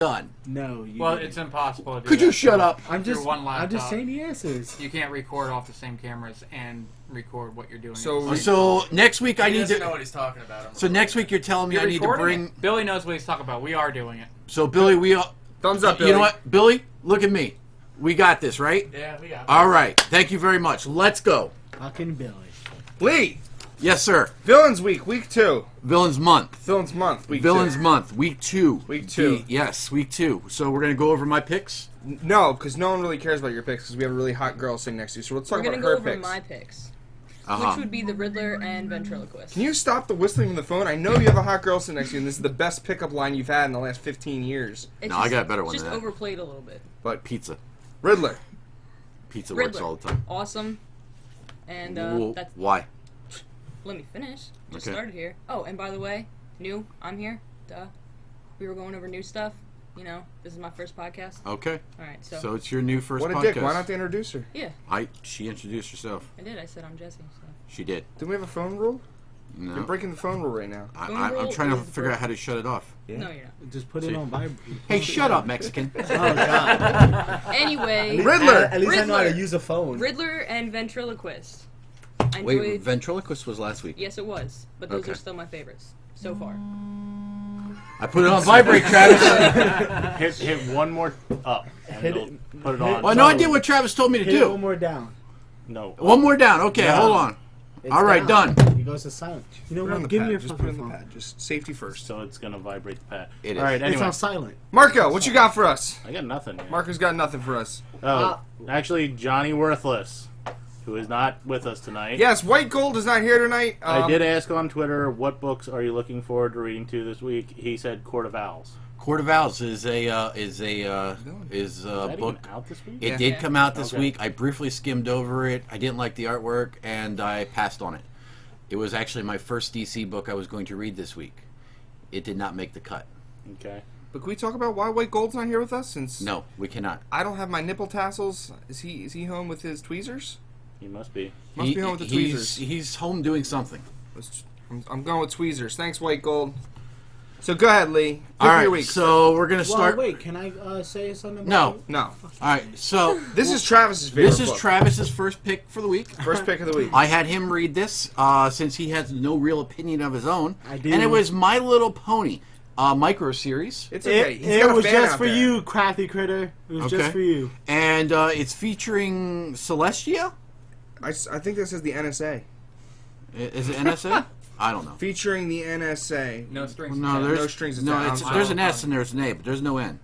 done. No, you Well, didn't. it's impossible to do Could that. you shut up? I'm Through just one I'm just laptop. saying the answers. You can't record off the same cameras and record what you're doing. So next week I He need doesn't to. know what he's talking about. So next week you're telling me You're I need to recording bring. it. Billy knows what he's talking about. We are doing it. So Billy, we. Thumbs up, Billy. You know what, Billy? Look at me. We got this, right? Yeah, we got it. All right. Thank you very much. Let's go. Fucking Billy. Lee, Yes, sir. Villains Week, Week 2. Villains month. Villains Month, Week Villains 2. month. Week 2. Week 2. Yes, week 2. So we're gonna go over my picks. No, because no one really cares about your picks because we have a really hot girl sitting next to you. So let's talk We're gonna about go her over picks. my picks, Uh-huh. which would be the Riddler and Ventriloquist. Can you stop the whistling from the phone? I know you have a hot girl sitting next to you, and this is the best pickup line you've had in the last 15 years. It's No, I got a better one Just than that. overplayed a little bit. But Pizza. Riddler. Pizza Riddler. works all the time. Awesome. And Well, that's. why? Let me finish. Just Okay. started here. Oh, and by the way, new. I'm here. Duh. We were going over new stuff. You know, this is my first podcast. Okay. All right, so, So it's your new first What a podcast. dick. Why not they introduce her? yeah, She introduced herself. I did. I said I'm Jesse. So. She did. Do we have a phone rule? You're No. breaking the phone rule right now. I'm trying to figure out how to shut it off. Yeah. No, you're not. Just put See. it on vibrate. Hey, shut up, Mexican. Oh God. Anyway, Riddler! At least I know how to Riddler. use a phone. Enjoyed. and Ventriloquist. I Wait, enjoyed. ventriloquist was last week. Yes, it was. But those Okay. are still my favorites so far. I put it on vibrate, Travis. Hit one more up, and Hit it'll it- put it on. Well, no, I did what Travis told me to Hit it one do. more down. No. One more down. Okay, Yeah. hold on. It's All right, down. done. He goes to silent. You know Put it on what? the Give me pad. your Just put it fucking on the phone. pad. Just safety first. So it's gonna vibrate the pad. It is. All right. It's Anyway, on silent. Marco, what you got for us? I got nothing. Here. Marco's got nothing for us. Oh, actually, Johnny Worthless, who is not with us tonight. Yes, White Gold is not here tonight. I did ask on Twitter, what books are you looking forward to reading to this week? He said Court of Owls. Court of Owls is a Is that book. even out this week? It Yeah. did come out this Okay. week. I briefly skimmed over it. I didn't like the artwork, and I passed on it. It was actually my first DC book I was going to read this week. It did not make the cut. Okay. But can we talk about why White Gold's not here with us? Since No, we cannot. I don't have my nipple tassels. Is he home with his tweezers? He must be. Must be home with the tweezers. He's home doing something. I'm going with tweezers. Thanks, White Gold. So go ahead, Lee. Pick All right, your week. so we're gonna Well, start. wait. Can I say something? No. About No, All right, so this is Travis's favorite this is book. Travis's first pick for the week. First pick of the week. I had him read this since he has no real opinion of his own, I do. and it was My Little Pony micro series, It's okay. It, He's it got a was fan just out for there. you, crafty critter. It was Okay. just for you. and it's featuring Celestia. I think this is the NSA. Is it NSA? I don't know. Featuring the NSA. No strings. No, attached. there's No strings no. attached. There's an S and there's an A, but there's no N.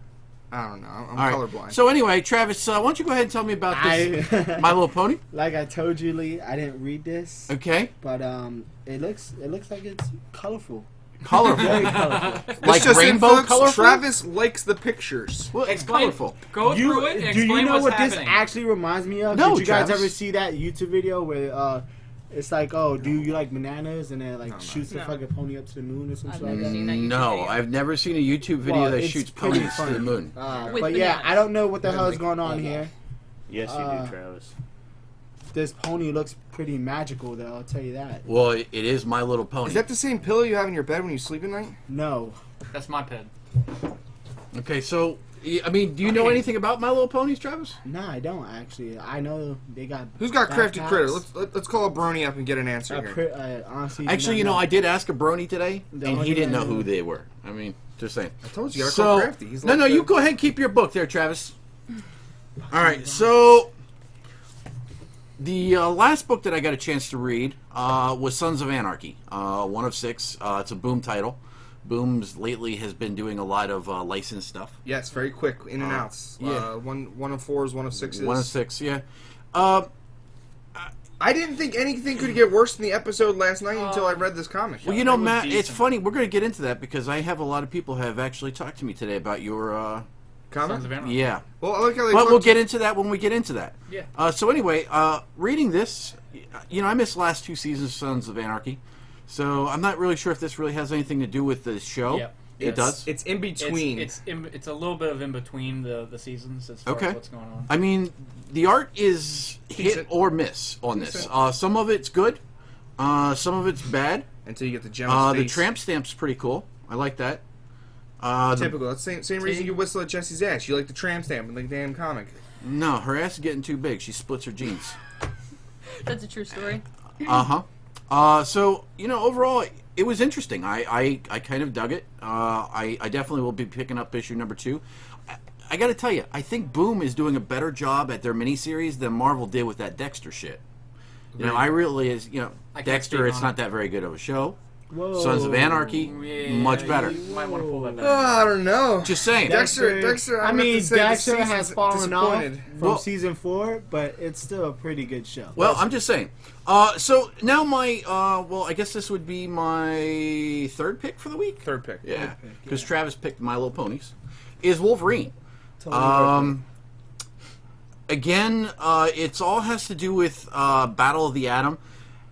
I don't know. I'm All right. colorblind. So anyway, Travis, why don't you go ahead and tell me about this My Little Pony? Like I told you, Lee, I didn't read this, Okay, but it looks like it's colorful. colorful, Very colorful. This like just in, rainbow folks, colorful. Travis likes the pictures. Well, it's Explain- colorful. Go through it and do explain you know what's what happening. this actually reminds me of? No, Did you guys Travis. ever see that YouTube video where it's like, oh, do you like bananas? And then like shoots the No. fucking pony up to the moon or something I've like never that. seen that YouTube No, video. I've never seen a YouTube video Well, that it's shoots pretty ponies to funny. the moon. With But yeah, bananas. I don't know what the hell is going on here. Yes, you do, Travis. This pony looks pretty magical, though. I'll tell you that. Well, it is My Little Pony. Is that the same pillow you have in your bed when you sleep at night? No, That's my ped. Okay, so I mean, do you know anything about My Little Ponies, Travis? nah, I don't actually. I know they got. Who's got crafty backpacks. critter? Let's call a brony up and get an answer here. Honestly, Actually, you know, I did ask a brony today, The and only he didn't thing know I who know- they were. I mean, just saying. I told you, you gotta call crafty. He's no, like no, the- you go ahead and keep your book there, Travis. All right, so the last book that I got a chance to read was Sons of Anarchy, 1 of 6. It's a Boom title. Boom's lately has been doing a lot of licensed stuff. Yes, very quick in and outs. yeah. One of 4s, 1 of 6s. 1 of 6, yeah. I didn't think anything could get worse than the episode last night until I read this comic. Well, you know, It was Matt, it's decent. funny. We're going to get into that because I have a lot of people have actually talked to me today about your. Sons of Comic? Anarchy. Yeah. Well, I like how they But talked we'll get into that when we get into that. Yeah. So anyway, reading this, you know, I missed the last 2 seasons of Sons of Anarchy, so I'm not really sure if this really has anything to do with the show. Yep. It does. It's in between. It's a little bit of in between the seasons as far Okay. as what's going on. I mean, the art is hit Decent. or miss on this. Decent. Some of it's good, some of it's bad. Until you get the Gemma's The face. tramp stamp's pretty cool. I like that. Typical. That's the same reason you whistle at Jesse's ass. You like the tramp stamp in the damn comic. No, her ass is getting too big. She splits her jeans. That's a true story. So, overall, it was interesting. I kind of dug it. I definitely will be picking up issue number 2. I got to tell you, I think Boom is doing a better job at their miniseries than Marvel did with that Dexter shit. I really Dexter, it's not that very good of a show. Whoa. Sons of Anarchy, much better. You might want to pull that back. I don't know. Just saying. Dexter. I mean, Dexter has fallen off disappointed. from season 4, but it's still a pretty good show. Well, I'm just saying. So now I guess this would be my third pick for the week. Third pick. Yeah, because Travis picked My Little Ponies. Is Wolverine. Again, it all has to do with Battle of the Atom.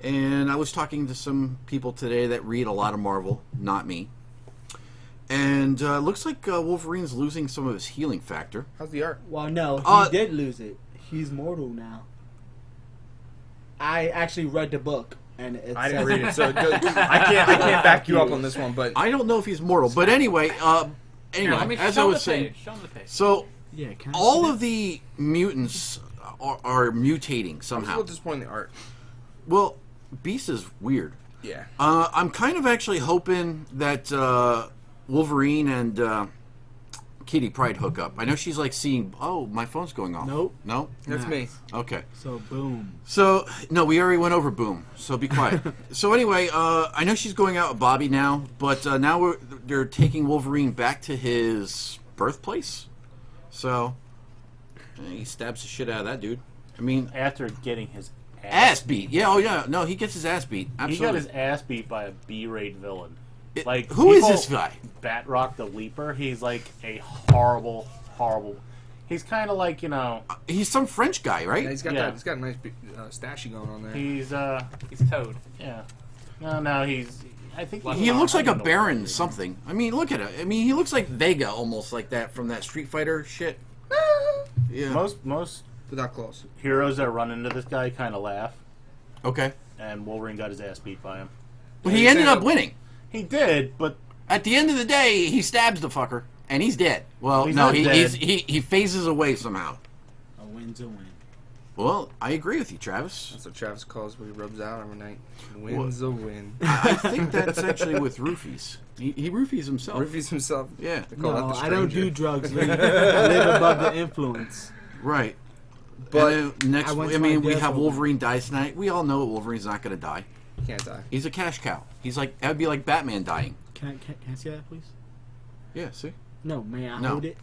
And I was talking to some people today that read a lot of Marvel, not me. And it looks like Wolverine's losing some of his healing factor. How's the art? Well, no, he did lose it. He's mortal now. I actually read the book, and it I didn't says- read it, so I can't back you up on this one. But I don't know if he's mortal, but anyway, Here, let me as show I him was the saying, page. Show him the page. so Yeah, can I all see of the mutants are mutating I was a somehow. little disappointed in the art. Well, Beast is weird. Yeah. I'm kind of actually hoping that Wolverine and Kitty Pryde hook up. I know she's like seeing, oh, my phone's going off. Nope. No? That's me. Okay. So, boom. So, no, we already went over Boom, so be quiet. So anyway, I know she's going out with Bobby now, but now they're taking Wolverine back to his birthplace. So, he stabs the shit out of that dude. I mean, After getting his ass beat. Yeah, oh yeah. No, he gets his ass beat. Absolutely. He got his ass beat by a B-rate villain. Who is people- this guy? Batroc the Leaper. He's like a horrible. He's kind of like He's some French guy, right? Yeah, he's got Yeah. that. He's got a nice stashy going on there. he's Toad. yeah. No, he's. I think He looks like a Baron something. I mean, look at it. I mean, he looks like Vega almost, like that from that Street Fighter shit. Yeah. Most Without close. heroes that run into this guy kind of laugh, Okay. and Wolverine got his ass beat by him. But he ended up winning. He did, but At the end of the day, he stabs the fucker, and he's dead. Well, He's no, not dead. he phases away somehow. A win's a win. Well, I agree with you, Travis. That's what Travis calls what he rubs out every night. Win's a win. I think that's actually with roofies. He roofies himself. Roofies himself. Yeah, They call that No, the I don't stranger. do drugs, man. I live above the influence. right. But And then next, I went I to mean, my we death have row. Wolverine dies tonight. We all know that Wolverine's not going to die. Can't die. He's a cash cow. He's like, that'd be like Batman dying. Can I see that, please? Yeah, see? No, may I No. hold it?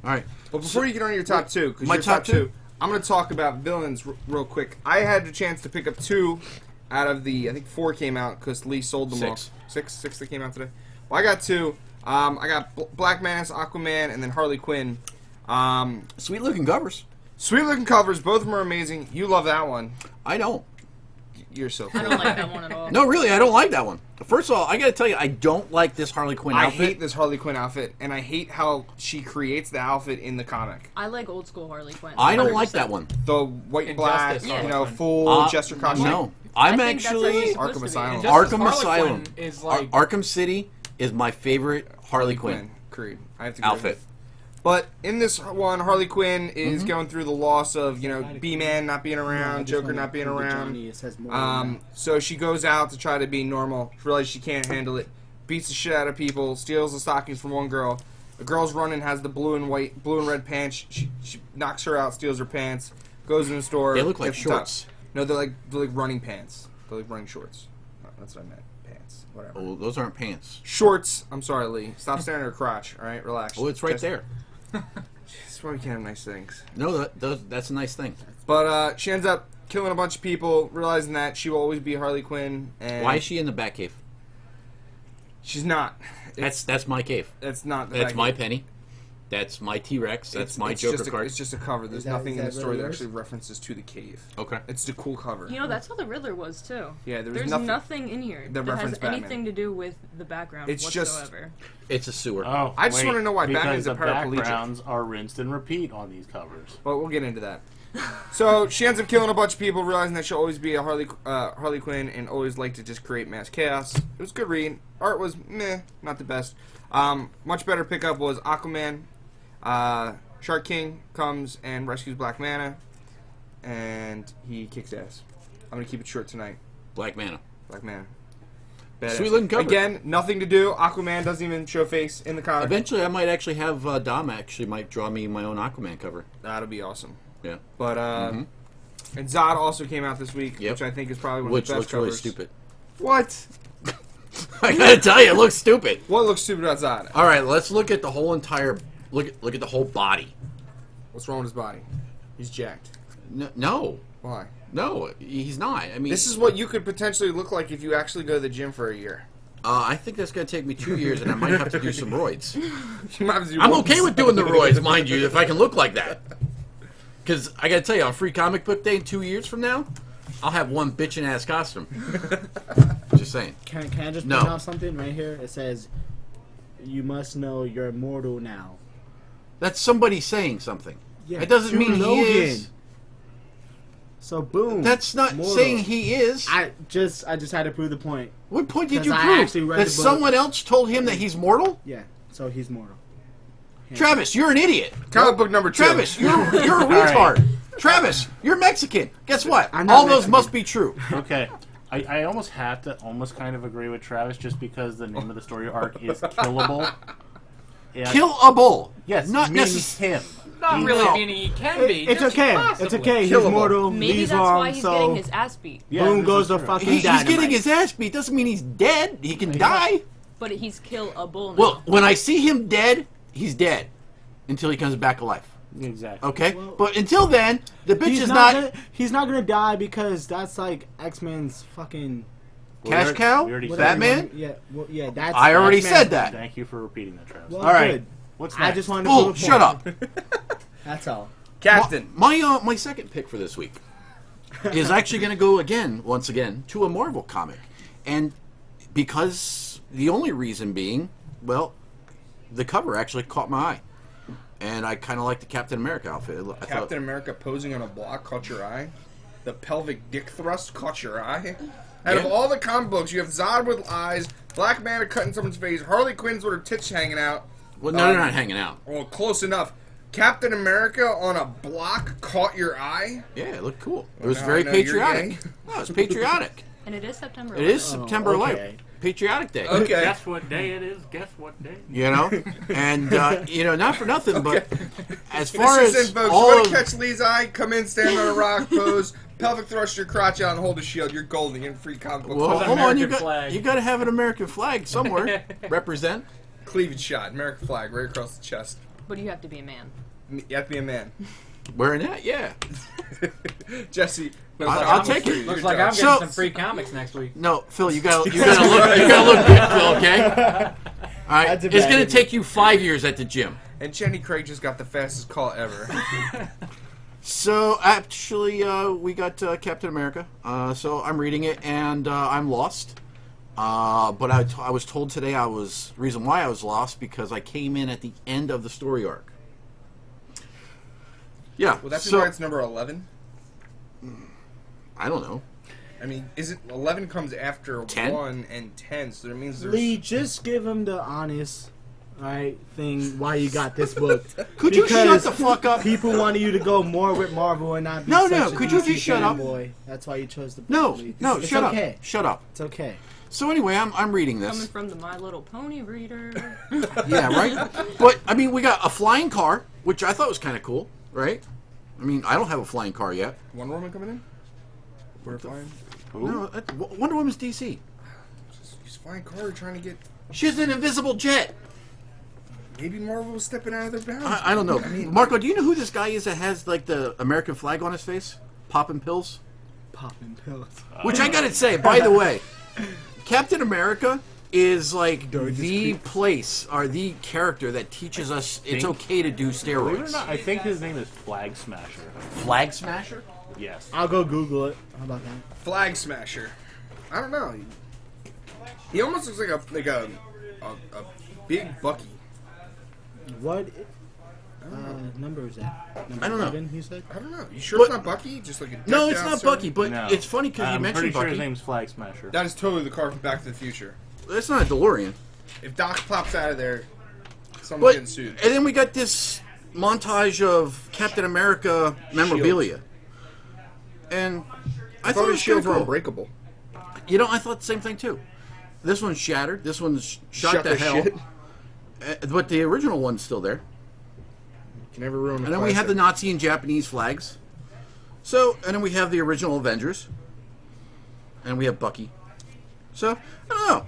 All right. But before you get on your top two, because My your top two? I'm going to talk about villains real quick. I had the chance to pick up 2 out of the, I think 4 came out because Lee sold them all. 6. 6 that came out today. Well, I got 2. I got Black Mass, Aquaman, and then Harley Quinn. Sweet looking covers. Sweet looking covers. Both of them are amazing. You love that one. I don't. You're so I cool. don't like that one at all. No, really, I don't like that one. First of all, I got to tell you, I don't like this Harley Quinn I outfit. hate this Harley Quinn outfit, and I hate how she creates the outfit in the comic. I like old school Harley Quinn. I don't like 100%. that one. The white and black, Injustice Harley Quinn. full jester costume. No, I'm I think that's actually actually supposed Arkham to be. Asylum. Injustice Arkham Harley Asylum. Quinn is like Arkham City is my favorite Harley Quinn Creed. I have to agree with outfit. you. But in this one, Harley Quinn is Mm-hmm. going through the loss of, B-Man not being around, Joker not being around. Johnny, it says more So she goes out to try to be normal. She realizes she can't handle it. Beats the shit out of people. Steals the stockings from one girl. The girl's running, has the blue and red pants. She knocks her out, steals her pants. Goes in the store. They look like gets the top. shorts. No, they're like running pants. They're like running shorts. No, that's what I meant. Pants. Whatever. Oh, those aren't pants. Shorts. I'm sorry, Lee. Stop staring at her crotch. All right, relax. Oh, it's right Just- there. That's why we can't have nice things. No, that's a nice thing. But she ends up killing a bunch of people, realizing that she will always be Harley Quinn. And Why is she in the Batcave? She's not. That's my cave. That's not. The That's Batcave. my Penny. That's my T-Rex. That's my Joker just card. It's just a cover. There's Is that- nothing is in the that story really that yours? actually references to the cave. Okay. It's a cool cover. You know, that's how the Riddler was too. Yeah, there was There's nothing- nothing in here that that has referenced Batman. anything to do with the background It's just- whatsoever. It's a sewer. Oh, I just wait, wanna know why because Batman's a the paraplegic. backgrounds are rinsed and repeat on these covers. But we'll get into that. So she ends up killing a bunch of people, realizing that she'll always be a Harley Quinn and always like to just create mass chaos. It was a good read. Art was meh, not the best. Much better pickup was Aquaman. Shark King comes and rescues Black Manta, and he kicks ass. I'm gonna keep it short tonight. Black Manta. Black Manta. Badass. Sweet looking cover. Again, nothing to do. Aquaman doesn't even show face in the comic. Eventually, I might actually have Dom actually might draw me my own Aquaman cover. That'll be awesome. Yeah. But and Zod also came out this week, which I think is probably one of the best looks covers. really stupid. What? I gotta tell you, it looks stupid. What looks stupid about Zod? All right, let's look at the whole entire look at the whole body. What's wrong with his body? He's jacked. No, Why? no, he's not. I mean, This is what you could potentially look like if you actually go to the gym for a year. I think that's gonna take me 2 years, and I might have to do some roids. You might have to do I'm one- okay with doing the roids, mind you, if I can look like that. Because I gotta tell you, on Free Comic Book Day in 2 years from now, I'll have one bitchin' ass costume. Just saying. Can I just No. point out something right here? It says, "You must know you're immortal now." That's somebody saying something. Yeah, It doesn't Drew mean he Logan. is. So boom. That's not Mortal. saying he is. I just had to prove the point. What point did 'Cause you I actually prove? read That the book. someone else told him that he's mortal? Yeah. So he's mortal. Yeah. Travis, you're an idiot. Comic book number 2. Travis, you're a right. retard. Travis, you're Mexican. Guess what? I'm not All those Mexican. must be true. Okay. I almost have to almost kind of agree with Travis just because the name of the story arc is Killable. Yeah. Kill a bull. Yes, not meaning necessarily. him. Not really No. meaning he can be. It's just okay. possibly. It's okay. He's Killable. mortal. Maybe He's that's wrong, why he's so getting his ass beat. Yeah, boom this goes is the true. fucking He's dynamite. getting his ass beat. Doesn't mean he's dead. He can die. But he's killable now. Well, when I see him dead, he's dead until he comes back alive. Exactly. Okay, Well, but until then, the bitch He's is not. not He's not gonna die because that's like X-Men's fucking. cash cow. We already said whatever Batman. you want- Yeah. Well, yeah. That's. I already X-Men. said that. Thank you for repeating that, Travis. Well, All right. good. What's I next? just wanted to Bull, prove a shut up. point. That's all. Captain. My second pick for this week is actually going to go once again, to a Marvel comic, and because the only reason being, well, the cover actually caught my eye, and I kind of like the Captain America outfit. I thought, Captain America posing on a block caught your eye. The pelvic dick thrust caught your eye. Out of Yeah. all the comic books, you have Zod with eyes, Black Manta cutting someone's face, Harley Quinn's with her tits hanging out. well, no, they're not hanging out. Well, close enough. Captain America on a block caught your eye. Yeah, it looked cool. It was now very I know you're patriotic. gay. No, it was patriotic. And it is September. It is 11th. September okay. 11th, Patriotic Day. Okay. Guess what day it is? Guess what day? You know, and not for nothing, but as This far is as in, folks. You all want of, to catch Lee's eye? Come in, stand on a rock, pose, pelvic thrust your crotch out, and hold a shield. You're golden. You're in free comic book. well, With an hold on, American flag. you got to have an American flag somewhere. Represent. Cleavage shot, American flag right across the chest. But you have to be a man. You have to be a man. Wearing that, yeah. Jesse, no, I'll take it. Looks like I'm getting So- some free comics next week. No, Phil, you gotta look good, Phil. Okay. All right, That's a it's bad gonna idea. take you 5 years at the gym. And Jenny Craig just got the fastest call ever. So actually, we got Captain America. So I'm reading it, and I'm lost. But I was told today reason why I was lost because I came in at the end of the story arc. Yeah. Well, that's so, why it's number 11. I don't know. I mean, is it 11 comes after 10? 1 and 10, so that means there's... Lee, just give him the honest, right thing. Why you got this book? Could you shut Because the fuck up? People wanted you to go more with Marvel and not be No, such no, a could you DC just shut up? fanboy. That's why you chose the book. No, Lee. no, It's shut okay. up. Shut up. It's okay. So anyway, I'm reading Coming this. from the My Little Pony reader. Yeah, right? But, I mean, we got a flying car, which I thought was kind of cool, right? I mean, I don't have a flying car yet. Wonder Woman coming in? We're flying? No, Wonder Woman's DC. He's flying car trying to get... She has an invisible jet. Maybe Marvel was stepping out of their bounds. I don't know. Marco, do you know who this guy is that has, like, the American flag on his face? Popping pills? Popping pills. Which I gotta say, by the way, Captain America is, like, the place, or the character that teaches us it's okay to do Believe it or steroids. not, I think his name is Flag Smasher. Flag Smasher? Yes. I'll go Google it. How about that? Flag Smasher. I don't know. He almost looks like a big Bucky. What number is that? Number I don't know. 11, you said? I don't know. You sure But- it's not Bucky? Just like a No, decked it's out not servant? Bucky, but No. it's funny because you I'm mentioned pretty sure Bucky. his name's Flag Smasher. That is totally the car from Back to the Future. That's not a DeLorean. If Doc pops out of there, someone's getting sued. And then we got this montage of Captain America memorabilia. And I thought it was shields were cool. unbreakable. You know, I thought the same thing too. This one's shattered. This one's shot to the hell. shit. But the original one's still there. Can never ruin. And then we have the Nazi and Japanese flags. So, and then we have the original Avengers. And we have Bucky. So, I don't know.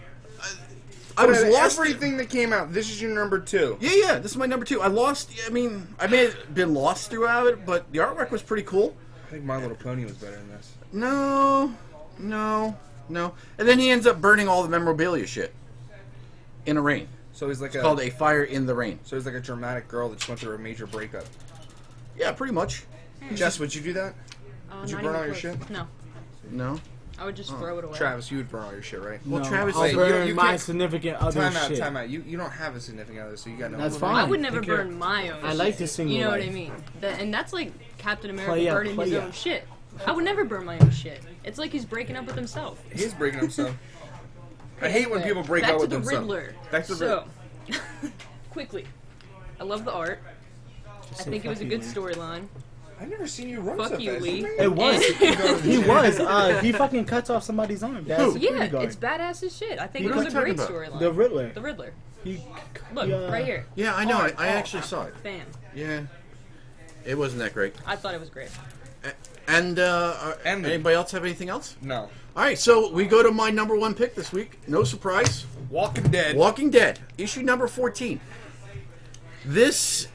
I was lost. Everything that came out. This is your number 2. Yeah. This is my number 2. I lost. I mean, I may have been lost throughout it, but the artwork was pretty cool. I think My Little Pony was better than this. No. And then he ends up burning all the memorabilia shit in the rain. So he's like It's called A Fire in the Rain. So he's like a dramatic girl that just went through a major breakup. Yeah, pretty much. Jess, would you do that? Would you Not burn even all your close. shit? No. No. I would just throw it away. Travis, you would burn all your shit, right? Well, No, Travis, I'll wait, burn you my can't- significant other shit. Time out. You don't have a significant other, so you got no. That's more. fine. I would never Take care. burn my own I shit. like to single You know what life. I mean? And that's like Captain America Play up, burning his play own up. shit. I would never burn my own shit. It's like he's breaking up with himself. He's breaking himself. I hate when people break Back up to with the themselves. Riddler. Back to the So, quickly. I love the art. I say think it was a fuck good you, storyline. I've never seen you run Fuck so you, fast. Lee. It was. He was. He fucking cuts off somebody's arm. That's Who? a security Yeah, guard. it's badass as shit. I think What it are was you a great talking storyline. The Riddler. The Riddler. He, Look, right here. Yeah, I know. I actually saw it. Bam. Yeah. It wasn't that great. I thought it was great. And, And the- anybody else have anything else? No. All right, so we go to my number 1 pick this week. No surprise. Walking Dead. Walking Dead, issue number 14. This,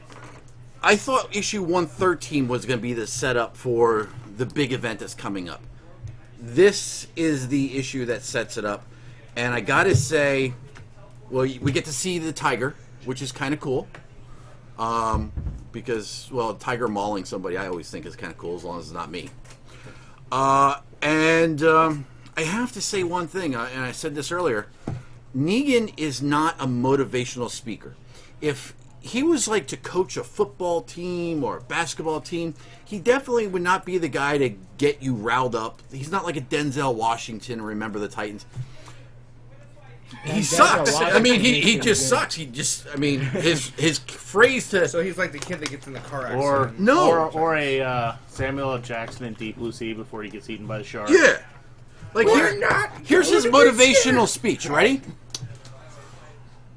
I thought issue 113 was going to be the setup for the big event that's coming up. This is the issue that sets it up. And I got to say, well, we get to see the tiger, which is kind of cool. Because, well, tiger mauling somebody I always think is kind of cool, as long as it's not me. I have to say one thing, and I said this earlier. Negan is not a motivational speaker. If he was like to coach a football team or a basketball team, he definitely would not be the guy to get you riled up. He's not like a Denzel Washington, Remember the Titans. He sucks. I mean, he just sucks. He just, I mean, his phrase to... So he's like the kid that gets in the car accident. Or No. or a Samuel L. Jackson in Deep Blue Sea before he gets eaten by the shark. Yeah. Like, We're not here's his going to be motivational speech. Ready?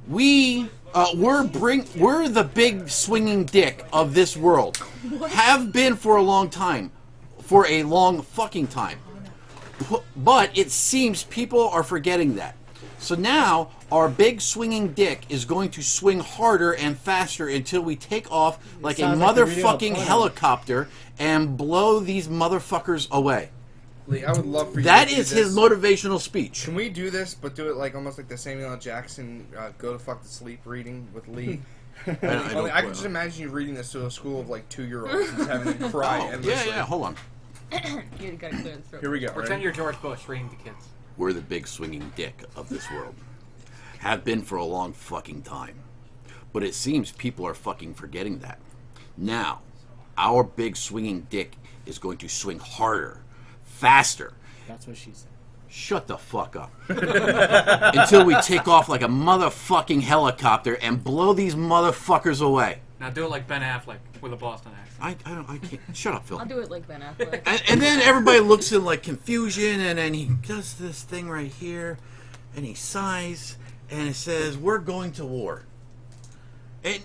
We're the big swinging dick of this world. Have been for a long time. For a long fucking time. But it seems people are forgetting that. So now, our big swinging dick is going to swing harder and faster until we take off like a Sounds like you're reading a motherfucking poem. helicopter and blow these motherfuckers away. Lee, I would love for you That to do is his this. motivational speech. Can we do this, but do it like almost like the Samuel L. Jackson "Go to Fuck to Sleep" reading with Lee? I don't- I can just imagine you reading this to a school of like 2-year-olds and having them cry endlessly. Yeah, hold on. You gotta clear the throat. Here we go. Pretend Ready? you're George Bush reading to kids. We're the big swinging dick of this world. Have been for a long fucking time. But it seems people are fucking forgetting that. Now, our big swinging dick is going to swing harder, faster. That's what she said. Shut the fuck up. Until we take off like a motherfucking helicopter and blow these motherfuckers away. Now do it like Ben Affleck with a Boston accent. I can't. Shut up, Phil. I'll do it like Ben Affleck. And then everybody looks in like confusion, and then he does this thing right here, and he sighs, and it says, "We're going to war." And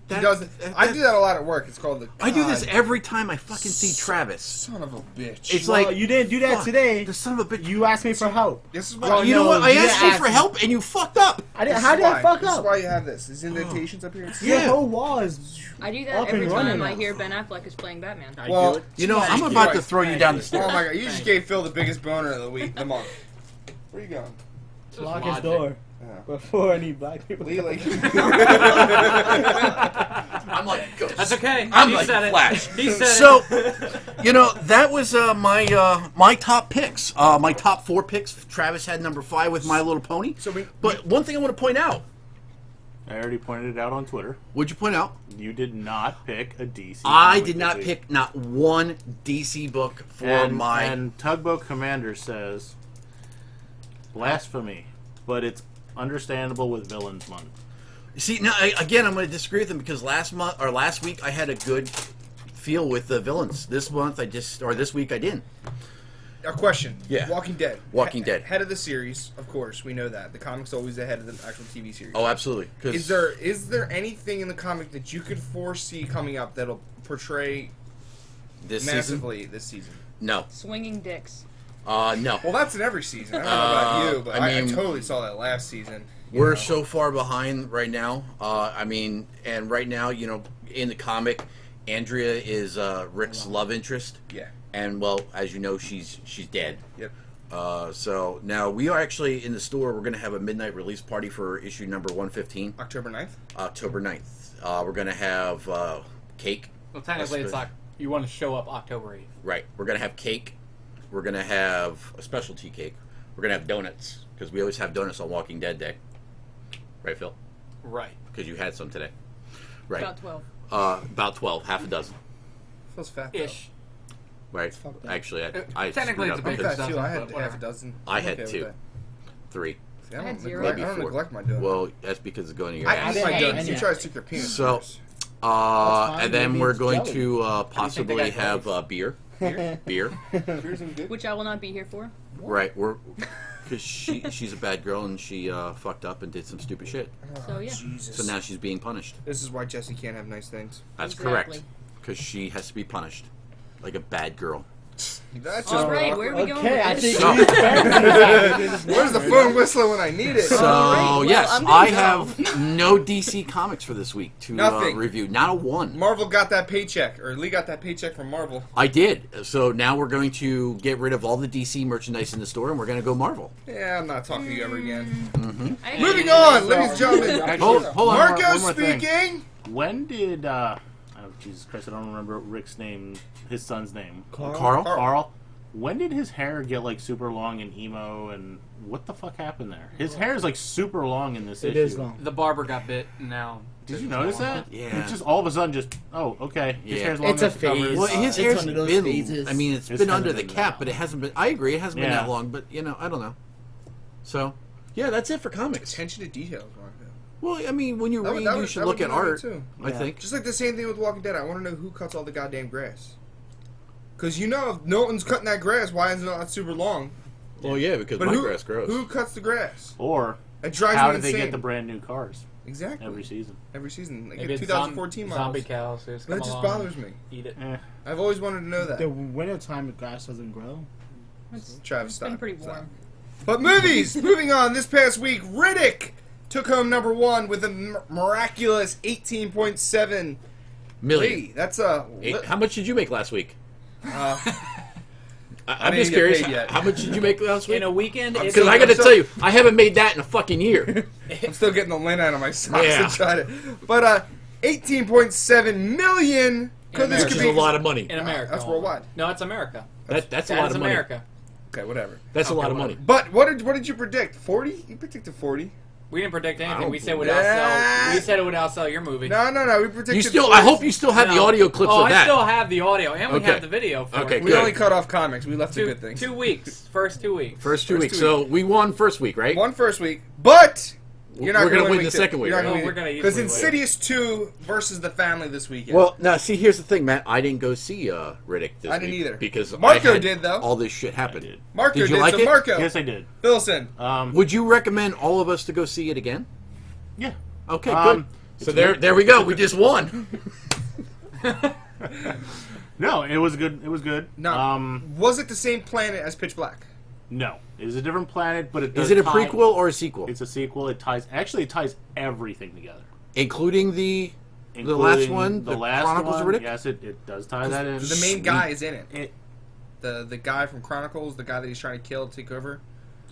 He does it. I do that a lot at work. It's called the. I do this God, every time I fucking see Travis. Son of a bitch. It's Well, like you didn't do that fuck, today. The son of a bitch. You asked me for help. This is why. Well, You know no, what? I you asked didn't you for ask help, and you fucked up. I didn't. This How is did I why. fuck This is up? why you have this. These indentations up here. It's Your Yeah. whole wall is. I do that Up every and time running I now. hear Ben Affleck is playing Batman. Well, do it. You know, I'm Jesus about to Christ. throw you down the Oh stairs. my god! You just gave Phil the biggest boner of the week, the month. Where you going? Lock his logic. door Yeah. before any black people. Lee, like, I'm like Ghost. That's okay. I'm he like said Flash. it. He said So, it. you know, that was my top picks. My top 4 picks. Travis had number 5 with My Little Pony. But one thing I want to point out. I already pointed it out on Twitter. What'd you point out? You did not pick a DC. I comic did this not week. pick not one DC book for And Tugboat Commander says, blasphemy, but it's understandable with Villains Month. See, now again, I'm going to disagree with him because last week I had a good feel with the villains. This month this week I didn't. A question. Yeah. Walking Dead. Walking Dead. Head of the series, of course, we know that. The comic's always ahead of the actual TV series. Oh, absolutely. Is there anything in the comic that you could foresee coming up that'll portray this massively this season? No. Swinging dicks. No. Well, that's in every season. I don't know about you, but I mean, totally saw that last season. We're so far behind right now. And right now, in the comic, Andrea is Rick's love interest. Yeah. And, well, as you know, she's dead. Yep. So now we are actually in the store. We're going to have a midnight release party for issue number 115. October 9th? October 9th. We're going to have cake. Well, technically, it's like you want to show up October 8th. Right. We're going to have cake. We're going to have a specialty cake. We're going to have donuts, because we always have donuts on Walking Dead Day. Right, Phil? Right. Because you had some today. Right. About 12. About 12, half a dozen. Feels fat, Ish. Right. fucked up. Actually, I Technically, screwed it's up a big because Fat too. I had but whatever. half a dozen. I I'm had okay 2. with 3. that. See, I I had don't zero. neglect, Maybe I don't 4. neglect my donuts. Well, that's because it's going to your I ass. eat my Hey, donuts. You yeah. try to stick your penis So, first. fine. and then Maybe we're it's going jelly. to possibly they got have beer. Beer. Here's some good. Which I will not be here for. Right. Because she's a bad girl and she fucked up and did some stupid shit. So, yeah. Jesus. So now she's being punished. This is why Jesse can't have nice things. That's Exactly. correct. Because she has to be punished. Like a bad girl. That's All just right, where are we going Okay, I with think this? Where's the phone whistling when I need it? So, well, yes, I'm gonna I go. have no DC comics for this week to Nothing. review. Not a one. Marvel got that paycheck, or Lee got that paycheck from Marvel. I did. So now we're going to get rid of all the DC merchandise in the store and we're going to go Marvel. Yeah, I'm not talking to you ever again. I Moving hate on, it. ladies and gentlemen. Hold on. Marco one more thing. speaking. When did oh Jesus Christ, I don't remember Rick's name, his son's name. Carl? Carl. When did his hair get like super long and emo, and what the fuck happened there? His hair is like super long in this It issue. is long. The barber got bit, and now. Did you notice that? Yeah. It's just all of a sudden just okay. His Yeah. hair's long It's a enough to cover phase. his- Well, his It's hair's one of those been. phases. I mean, it's It's been kind under of the been cap, that but it hasn't been. I agree, it hasn't been Yeah. that long. But I don't know. So, yeah, that's it for comics. Attention to details, Marco. Well, I mean, when you That would- read, that you would- should that look would at be art. too. I Yeah. think. Just like the same thing with Walking Dead. I want to know who cuts all the goddamn grass. Because if no one's cutting that grass, why is it not super long? Well, yeah, because But my who, grass grows. who cuts the grass? Or It drives how me did they insane. get the brand new cars Exactly. every season? Every season. They Maybe get it's 2014 models. zombie cows. So That just bothers me. Eat it. I've always wanted to know that. The wintertime, the grass doesn't grow. Travis, It's been stop. pretty Stop. warm. But movies! Moving on, this past week, Riddick took home number 1 with a miraculous 18.7 Million. That's a... How much did you make last week? I'm didn't just get curious. paid yet. How much did you make last week? In a weekend, it's Because I got to tell you, I haven't made that in a fucking year. I'm still getting the lint out of my socks Yeah. to try to... But 18.7 million... Could this Which could is be... a lot of money. in America. That's worldwide. No, it's America. That's a That lot is of money. America. Okay, whatever. That's a Okay, lot of whatever. money. But what did you predict? 40? You predicted 40? We didn't predict anything. don't We said it would believe- outsell. We said it would outsell your movie. No. We predicted You still? 40. I hope you still have the No. audio clips oh, of that. I still have the audio, and we Okay. have the video. For Okay, it. We good. only cut off comics. We left the good things. 2 weeks. First 2 weeks. First two First weeks. 2 So we won first week, right? One first week, but you're not We're going gonna to win the second week, You're not right? gonna No, we're win gonna because easily win. Insidious 2 versus The Family this weekend. Well, now see, here's the thing, Matt. I didn't go see Riddick this I didn't week either. because Marco I had did, though. All this shit happened. did. Marco did you like so it? Marco, Yes, I did. Wilson. Would you recommend all of us to go see it again? Yeah. Okay, Um, good. So there we go. We just won. No, it was good. It was good. No. Was it the same planet as Pitch Black? No, it is a different planet, but it does Is it a tie- prequel or a sequel? It's a sequel. It ties everything together. Including the last Including one, The the last Chronicles one, of Riddick? Yes, it does tie that in. The main guy is in it. It- The guy from Chronicles, the guy that he's trying to kill, take over.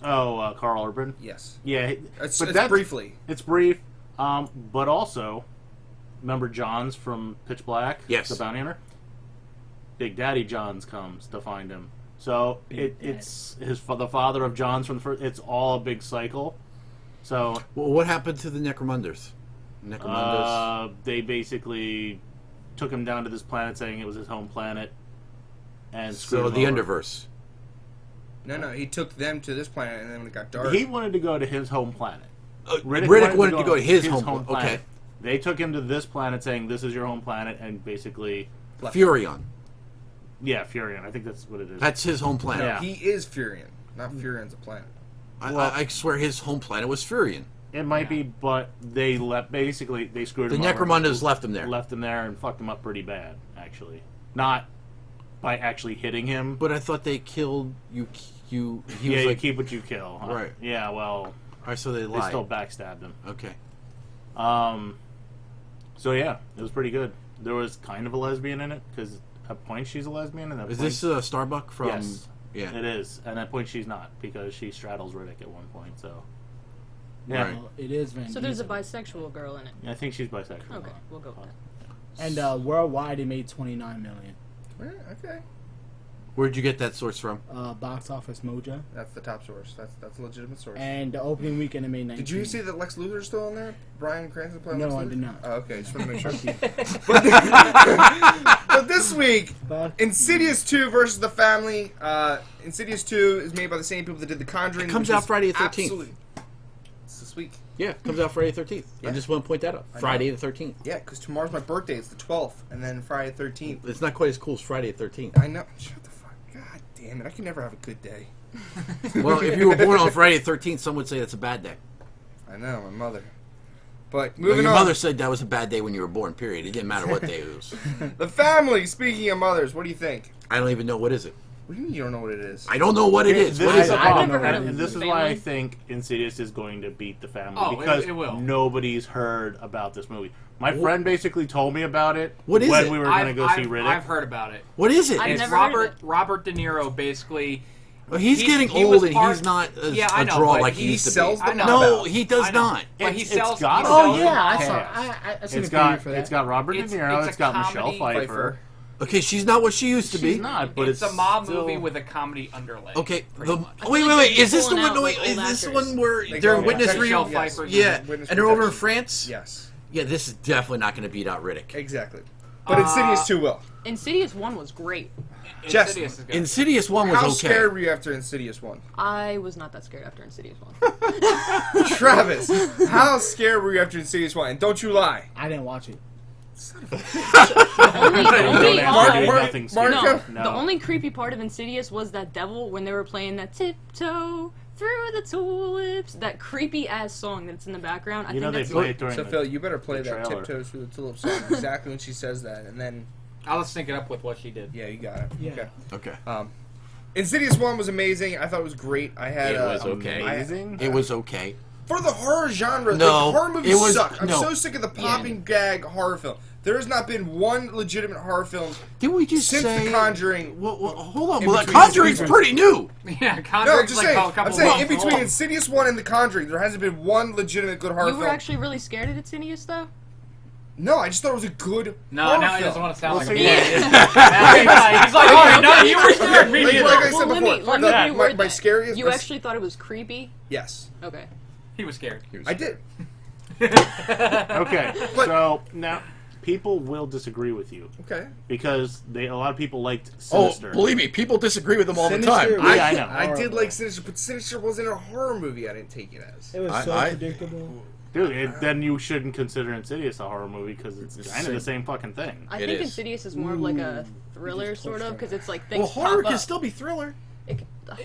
Carl Urban. Yes. Yeah, It's but that's briefly. It's brief, but also, remember Johns from Pitch Black? Yes. The bounty hunter. Big Daddy Johns comes to find him. So it's the father of Johns from the first. It's all a big cycle. So Well, what happened to the Necromunders? they basically took him down to this planet, saying it was his home planet, and screwed So him the over. Underverse. No, he took them to this planet, and then when it got dark. He wanted to go to his home planet. Riddick wanted to go to his home planet. Okay. They took him to this planet, saying this is your home planet, and basically Furion. Yeah, Furion. I think that's what it is. That's his home planet. Yeah. He is Furion, not Furion's a planet. I swear his home planet was Furion. It might be, but they basically they screwed him. The Necromundas left him there. Left him there and fucked him up pretty bad, actually. Not by actually hitting him. But I thought they killed you. He was you like, keep what you kill. Huh? Right. Yeah. Well. All right. So they lied. They still backstabbed him. Okay. So yeah, it was pretty good. There was kind of a lesbian in it because at a point she's a lesbian, and is this Starbuck from? Yes. Yeah. It is, and at that point she's not because she straddles Riddick at one point. So. Yeah. Right. Well, it is Van So there's a Diesel. bisexual girl in it. I think she's bisexual. Okay, we'll go with that. And worldwide, it made $29 million. Okay. Where'd you get that source from? Box Office Mojo. That's the top source. That's a legitimate source. And the opening weekend, it made 19. Did you see that Lex Luthor's still on there? Bryan Cranston playing Lex No, Luthor? I did not. Oh, okay. Just want to make sure. Fuck But this week, you. Insidious 2 versus The Family. Insidious 2 is made by the same people that did The Conjuring. It comes which out is Friday the 13th. absolutely- It's this week. Yeah, it comes out Friday the 13th. Yeah. I just want to point that out. I Friday know. the 13th. Yeah, because tomorrow's my birthday. It's the 12th, and then Friday the 13th. It's not quite as cool as Friday the 13th. I know. Shut the fuck. God damn it. I can never have a good day. Well, if you were born on Friday the 13th, some would say that's a bad day. I know, my mother. But Well, moving your on. mother said that was a bad day when you were born, period. It didn't matter what day it was. The Family, speaking of mothers, what do you think? I don't even know what is it. What do you mean you don't know what it is? I don't know what it is. This What is is the it? I don't problem, know what it and is. this is Family? why I think Insidious is going to beat The Family Oh, because it will. nobody's heard about this movie. My friend basically told me about it What is when it? we were going to go see Riddick. I've heard about it. What is it? I've It's never heard of it. Robert De Niro basically. Well, he's getting he old was and part- he's not a, Yeah, I a know, draw but like he he used to sells be. the I know. No, he does I know. not. But he It's sells. got he it. Oh, sells yeah, I them saw. cash. I seen It's a preview got for that. it's got Robert De Niro. It's It's a got Michelle comedy. Pfeiffer. Okay, she's not what she used to be. She's not, but It's a mob still- movie with a comedy underlay. Okay, pretty the, much. wait, like wait. they're Is this the pulling one? out, Wait, like, is old this the actors. one where They they're go- witness yeah. Michelle reading? Pfeiffer's Yeah, Witness and they're over in protection. France. Yes. Yeah, this is definitely not going to beat out Riddick. Exactly. But Insidious 2 will. Insidious 1 was great. Jess, Insidious is good. Insidious 1 was How okay. scared were you after Insidious 1? I was not that scared after Insidious 1. Travis, how scared were you after Insidious 1? And don't you lie. I didn't watch it. only, Don't only, answer Mark- nothing Mark- scary. no, the only creepy part of Insidious was that devil when they were playing that tiptoe through the tulips, that creepy ass song that's in the background. I You know think they that's play it during So, the Phil, you better play the that trailer. Tiptoes Through the Tulips song exactly when she says that. And then, I'll just sync it up with what she did. yeah, you got it. Yeah. Okay. Okay. Insidious 1 was amazing. I thought it was great. I had It was okay. amazing. It was okay. For the horror genre, No, like, horror movies it was- suck. I'm no. so sick of the popping gag horror film. There has not been one legitimate horror film Didn't we just since say? The Conjuring. Well, hold on. In Well, The between Conjuring's seasons. pretty new. Yeah, No, I'm Conjuring's just like saying. a couple I'm saying in months between old. Insidious 1 and The Conjuring, there hasn't been one legitimate good horror You were film. actually really scared of Insidious though? No, I just thought it was a good No, horror now he film. doesn't want to sound We'll like a see. man. He's like, oh, no, you were scared me. Like too." I said Well, let me before, reword my that. scariest. You my- actually thought it was creepy? Yes, Okay. He was scared. I did. Okay, But- so now people will disagree with you Okay. because a lot of people liked Oh, Sinister. believe me, people disagree with them all the Sinister time. was Yeah, I know. I did horrible. like Sinister, but Sinister wasn't a horror movie. I didn't take it as. It was so I- predictable. Dude, then you shouldn't consider Insidious a horror movie because it's kind of the same fucking thing. I It think is. Insidious is more of like a thriller just sort of pushed because it's like Well, things horror pop can up. still be thriller.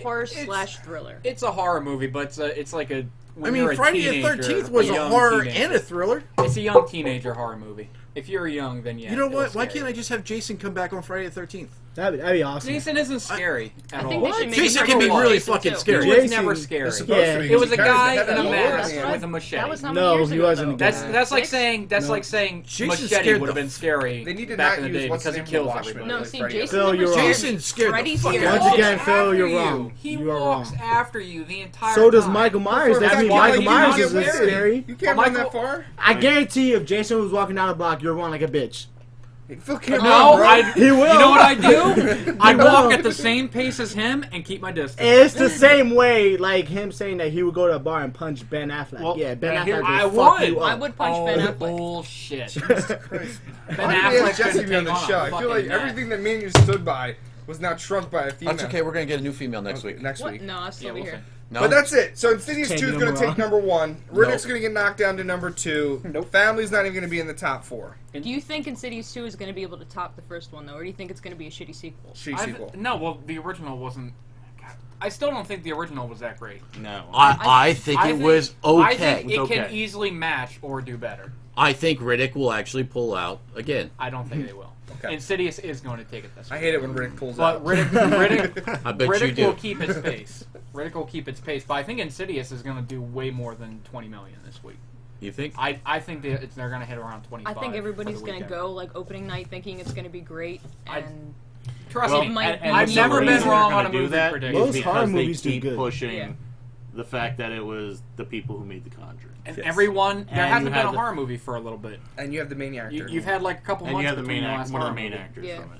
Horror slash thriller. It's a horror movie, but it's like a. I mean, Friday the 13th was a young horror teenager. and a thriller. It's a young teenager horror movie. If you're young, then yeah. You know it what? was Why scary. can't I just have Jason come back on Friday the 13th? That'd be awesome. Jason isn't scary I at think all. they should make Jason it can be like really Jason, fucking too. scary. He was Jason never is scary. supposed to be. It was a He carries guy the head in a of the mask Lord. with a machete. That was how many No, years he ago, wasn't though? a That's guy. like Six? saying No. Jason machete scared would have the been scary They need to back not in the use day what's because his he name from kills Watchmen. everybody. No, Like see, Freddy. Jason Phil, never you're scared wrong. me. Jason scared Freddy the fuck scared out Once of me. me. again, Phil, you're After wrong. He You are walks wrong. after you the entire So does time. Michael Myers. For That a means fact, Michael you Myers know isn't you're scary. You can't Well, run Michael- that far. I guarantee you, if Jason was walking down the block, you're running like a bitch. Phil can't No, run, bro. He will. You know what I do? I will. walk at the same pace as him and keep my distance. It's the same way, like him saying that he would go to a bar and punch Ben Affleck. Well, yeah, Ben now here- Affleck I would fuck would. you up. I would punch Oh, Ben Affleck. bullshit. Ben Why did we have Affleck Jesse couldn't be on take the on show? a I feel fucking like man. everything that me and you stood by was now trumped by a female. That's okay. We're gonna get a new female next week. Next What? week. No, I'll still Yeah, be we'll here. No. But that's it. So Insidious 2 is Changing going to them take number 1. Riddick's Nope. going to get knocked down to number 2. Nope. Family's not even going to be in the top 4. Do you think Insidious 2 is going to be able to top the first one, though, or do you think it's going to be a shitty sequel? Sequel. No, well, the original wasn't. God, I still don't think the original was that great. No. I think it was I okay. think it can Okay. easily match or do better. I think Riddick will actually pull out again. I don't think they will. Okay. Insidious is going to take it this way. I hate it when Riddick pulls But out. Riddick I bet Riddick you do. will keep its pace. Riddick will keep its pace. But I think Insidious is going to do way more than 20 million this week. You think? I think they're going to hit around 25. I think everybody's going to go like opening night thinking it's going to be great, and Trust Well, me, it might be- I've the never been reason wrong they're on a gonna do movie that prediction. is Most because horror they movies do keep good. pushing Yeah. the fact that it was the people who made The Conjuring. And Yes. everyone, there And hasn't you been a have the- horror movie for a little bit. And you have the main actor. You've had like a couple And months you have the between main the last one of the horror main movie. actors Yeah. from it.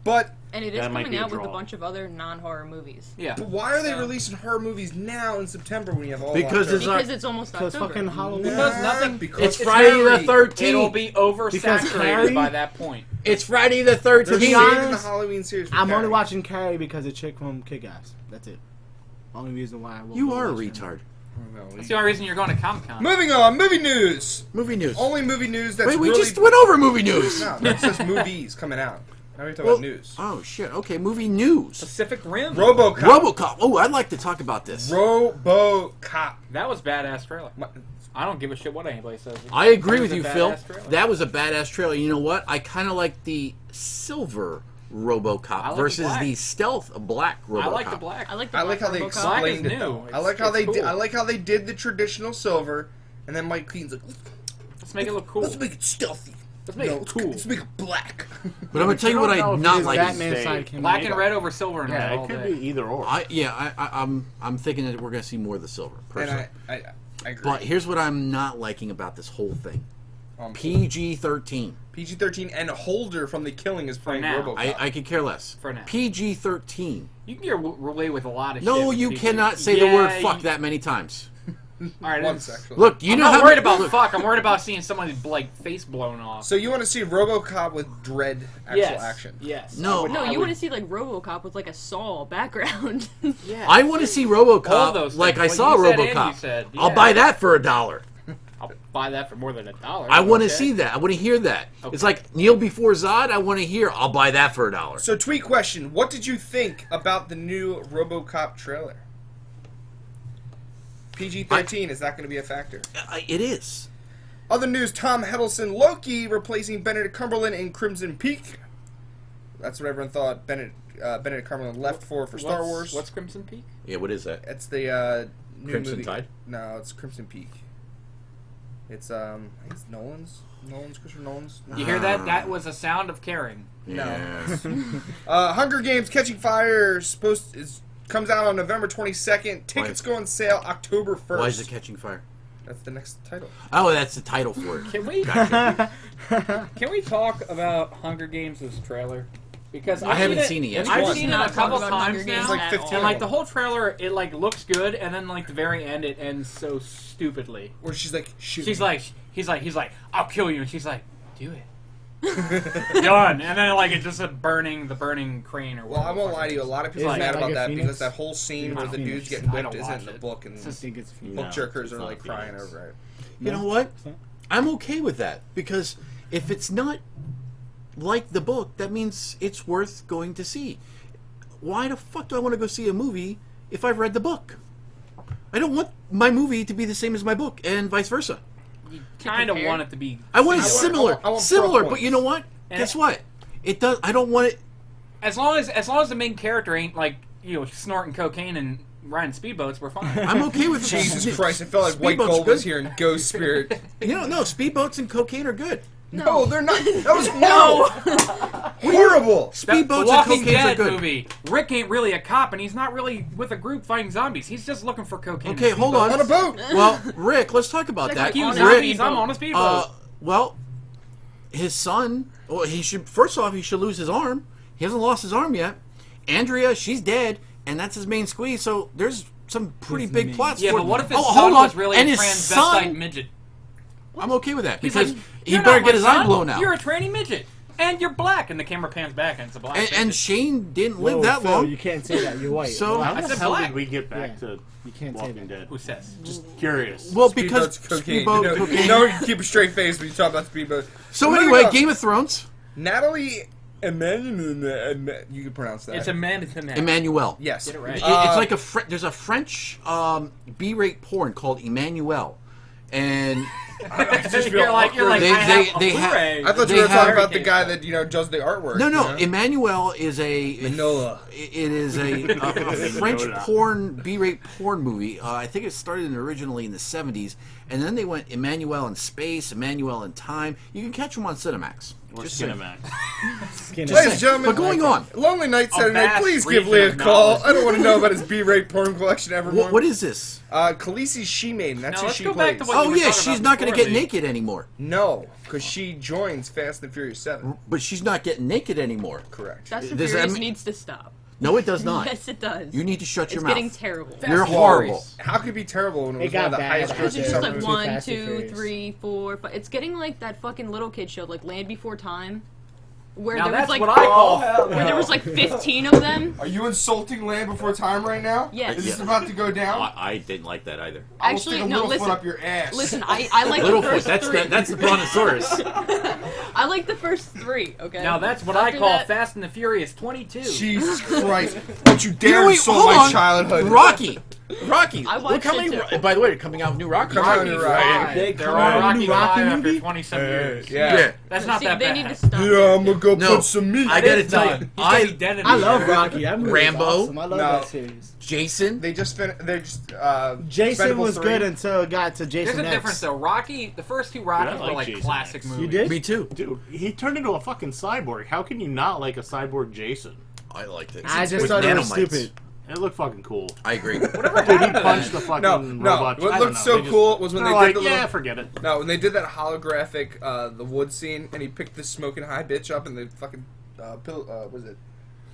But and it is That might coming be a out with a draw. bunch of other non-horror movies. Yeah. why are they So- releasing horror movies now in September when you have all Because October? it's not- Because it's almost Because October. fucking Halloween. Because nothing. because It's Friday the Harry. 13th. It'll be oversaturated Carrie- by that point. It's Friday the They're 13th. be saving the honest, Halloween series for I'm only Carrie. watching Carrie because the chick from Kick-Ass. That's it. Only reason why I won't You go are a watch it. retard. That's the only reason you're going to Comic Con. Moving on, movie news. Movie news. Only movie news that's Wait, we really... just went over movie news. No, that says movies coming out. Now we're talking Well, about news. Oh shit. Okay, movie news. Pacific Rim. RoboCop. RoboCop. Oh, I'd like to talk about this. RoboCop. That was badass trailer. My- I don't give a shit what anybody says. I agree It was with a you, Phil. badass trailer. That was a badass trailer. You know what? I kind of like the silver RoboCop I like the versus black. the stealth black RoboCop. I like the black. I like the I like Black how they RoboCop. explained Black it. is Though. new. I like how It's they cool. did. I like how they did the traditional silver, and then Mike Keaton's like, Let's make it look cool. let's make it stealthy. Let's make it cool. Let's make it black. But I'm gonna tell you what I'm not His liking. Batman side came Black out. and red over silver and red Yeah, all it could day. be either or. I'm thinking that we're gonna see more of the silver And personally. I agree. But here's what I'm not liking about this whole thing. PG-13. PG-13 and Holder from The Killing is playing now. RoboCop. I could care less. For now. PG-13. You can get away with a lot of shit. No, with you PG. cannot say the word Yeah, "fuck" you- that many times. All right, Once it's- actually. Look, you I'm know not how worried about look, fuck. I'm worried about seeing somebody's like face blown off. So you want to see RoboCop with dread actual yes. action? Yes. No. No, I you would- want to see like RoboCop with like a Saw background. Yes. I want to see All RoboCop those like things. I saw What you said and RoboCop. you said, I'll yeah. buy that for $1. I'll buy that for more than $1. I want to okay? see that. I want to hear that. Okay. It's like Kneel Before Zod. I want to hear. I'll buy that for $1. So tweet question: what did you think about the new RoboCop trailer? PG-13 is that going to be a factor? It is. Other news: Tom Hiddleston Loki replacing Benedict Cumberland in Crimson Peak. That's what everyone thought Benedict Cumberland left for Star Wars. What's Crimson Peak? Yeah. What is that? It's the new Crimson movie. Tide? No, it's Crimson Peak. It's I think it's Christopher Nolan's. You hear that? That was a sound of caring. Yes. Hunger Games: Catching Fire comes out on November 22nd. Tickets go on sale October 1st. Why is it catching fire? That's the next title. Oh, that's the title for it. Can we can we talk about Hunger Games' trailer? Because I haven't seen it yet. I've one? seen it Not a talk couple about Hunger times Games now. It's like at 15 all. And like the whole trailer, it like looks good, and then like the very end, it ends so stupidly. Where she's like, shoot. He's like, I'll kill you, and she's like, do it. Done. And then like it's just the burning crane or Well, I whatever. won't lie to you. A lot of people It's are mad like about a that Phoenix? because that whole scene where the Phoenix. dude's getting I whipped don't isn't watch in the it. book, and I think it's book No, jerkers it's are not like crying Phoenix. over it. You know what? I'm okay with that because if it's not like the book, that means it's worth going to see. Why the fuck do I want to go see a movie if I've read the book? I don't want my movie to be the same as my book, and vice versa. You kind of compare. want it to be. I want it I want- similar, I want similar. pro But you know what? And Guess what? It does. I don't want it. As long as the main character ain't like snorting cocaine and riding speedboats, we're fine. I'm okay with Jesus Christ! It felt like White Speedboat's Gold was good. here in Ghost Spirit. No, speedboats and cocaine are good. No, they're not. That was horrible. The Speedboats and Walking cocaine are Dead good. movie. Rick ain't really a cop, and he's not really with a group fighting zombies. He's just looking for cocaine. Okay, and hold speedboats. on. On a boat. Well, Rick, let's talk about that. Like You on a zombies, speedboat. I'm on a speedboat. Well, his son. Well, he should first off he should lose his arm. He hasn't lost his arm yet. Andrea, she's dead, and that's his main squeeze. So there's some pretty His big main- plots. yeah, for but what if his hold son on. was really and a his transvestite son? midget? I'm okay with that He's because like, he "You're better not get my his eye son. blown out. You're a tranny midget. And you're black, and the camera pans back, and it's a black. And Shane didn't live Whoa, that Phil, long. You can't say that. You're white. So- How I the said hell black. did we get back Yeah. to You can't say Walking that. Dead? Who says? Just curious. Well, because Speedboat's cocaine. Speedboat, you know, cocaine. you know you can keep a straight face when you talk about Speedboat. So Moving anyway, on. Game of Thrones. Natalie Emmanuel. You can pronounce that. It's a man. It's a man. Emmanuel. Yes. Get it right. It's like there's a French B-rate porn called Emmanuel, and You're like, They- I have a they have- Blu-ray. I thought They you were talking have- about the guy that does the artwork. no, you know? Emmanuel is a Manola. It is a French porn B-rate porn movie. I think it started originally in the 70s, and then they went Emmanuel in space, Emmanuel in time. You can catch them on Cinemax. Or Just saying. Cinemax. Ladies and gentlemen, But going on, Lonely Night Saturday Night, vast please give region Lee a of call. knowledge. I don't want to know about his B-rate porn collection evermore. what is this? Khaleesi's She-Maiden. That's Now, who let's she go plays. back to what Oh you were yeah, talking she's about not going to before, get Lee. naked anymore. No, because she joins Fast and Furious 7. But she's not getting naked anymore. Correct. Fast and Does that Furious mean- needs to stop. No, it does not. Yes, it does. You need to shut It's your getting mouth. terrible. You're Fast and horrible. Furious. How could it be terrible when it It was one got of the bad highest after It's grossing just Fast like and summer one, Fast and two, Furious. 3, 4, 5. It's getting like that fucking little kid show, like Land Before Time, where Now there that's was like what I call. where there was like 15 of them. Are you insulting Land Before Time right now? Yes. Is this about to go down? I didn't like that either. I will Actually, stick a no. little foot Listen, up your ass. listen. I like the Littlefoot, first that's three. that's the brontosaurus. I like the first 3. Okay. Now that's what After I call that- Fast and the Furious 22. Jesus Christ! Don't you dare wait, insult hold my on. childhood. Rocky. I Look watched how it many. too. By the way, they're coming out with new Rocky. Come on, Rocky you're 5. right. They They're come on out with a Rocky new 5 Rocky after movie? 27 years. Yeah. That's not See, that they bad. need to stop. Yeah, I'm gonna go No. put some meat. I It gotta is tell not. you, He's gonna be dead in a I love year. Rocky. That movie was Rambo? awesome. I love No. that series. Jason. They just finished. They're just. Jason Expendables was 3. good until it got to Jason There's a X. difference though. Rocky, the first 2 Rockies I were like like Jason classic X. movies. You did? Me too. Dude, he turned into a fucking cyborg. How can you not like a cyborg Jason? I liked it. I just With thought it was nanomites. stupid. It looked fucking cool. I agree. Dude, he punched the fucking No. robot. What I looked don't so know. They cool was when they're they like, did the yeah, little. forget it. No, when they did that holographic, the wood scene, and he picked this smoking high bitch up in the fucking what was it?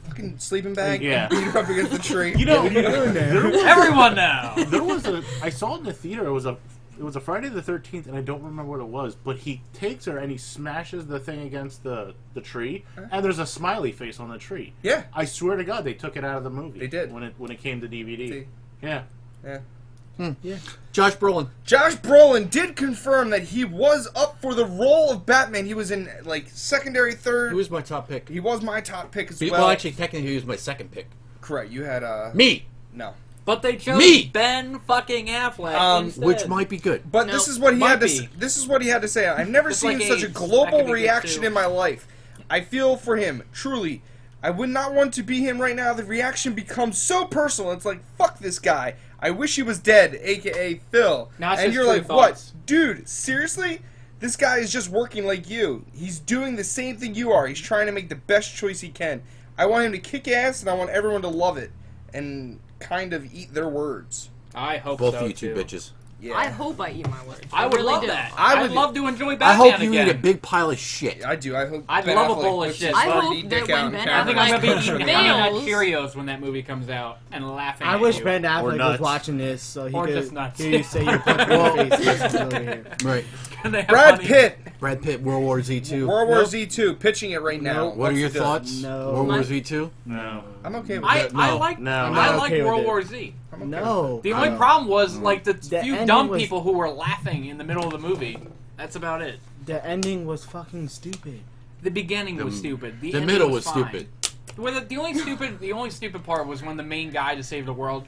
Fucking sleeping bag. Yeah. And beat her up against the tree. You know, Everyone now. there was a. I saw it in the theater. It was a Friday the 13th, and I don't remember what it was. But he takes her and he smashes the thing against the tree, and there's a smiley face on the tree. Yeah. I swear to God, they took it out of the movie. They did. when it came to DVD. See? Yeah. Yeah. Josh Brolin. Josh Brolin did confirm that he was up for the role of Batman. He was in like secondary, third. Who was my top pick? He was my top pick as Well, actually, technically, he was my second pick. correct. You had Me, no. But they chose Me! Ben fucking Affleck instead. which might be good. But No, this is what he might had to. be. This is what he had to say. I've never Just seen like such a AIDS. That global could be good, reaction too. in my life. I feel for him truly. I would not want to be him right now. The reaction becomes so personal. It's like fuck this guy. I wish he was dead, aka Phil. Now it's And his you're true like, thoughts. what, dude? Seriously? This guy is just working like you. He's doing the same thing you are. He's trying to make the best choice he can. I want him to kick ass, and I want everyone to love it and kind of eat their words. I hope Both so of you two too. bitches. Yeah. I hope I eat my words. I would really love do. that. I I would- would love to enjoy I Batman hope you again. eat a big pile of shit. I do. I hope. I'd Ben love a Affleck bowl of puts shit. his I front hope meat that dick when out on Ben camera. I think I'm gonna be Affleck eating fails- nut Cheerios when that movie comes out and laughing. I at wish you. Ben Affleck was nuts. watching this so he Or could just nuts. hear you say your fucking face over here. Right. They have Brad money. Pitt, Brad Pitt, World War Z 2. World War Nope. Z 2, pitching it right now. Nope. What are Let's your do it. thoughts? No. World War My- Z 2? No. I'm okay with I it. like No. I'm I not like okay with World it. War Z. I'm okay No. The only problem was like the few ending dumb was- people who were laughing in the middle of the movie. That's about it. The ending was fucking stupid. The beginning was stupid. The The ending middle was fine. stupid. Well, the only stupid part was when the main guy to save the world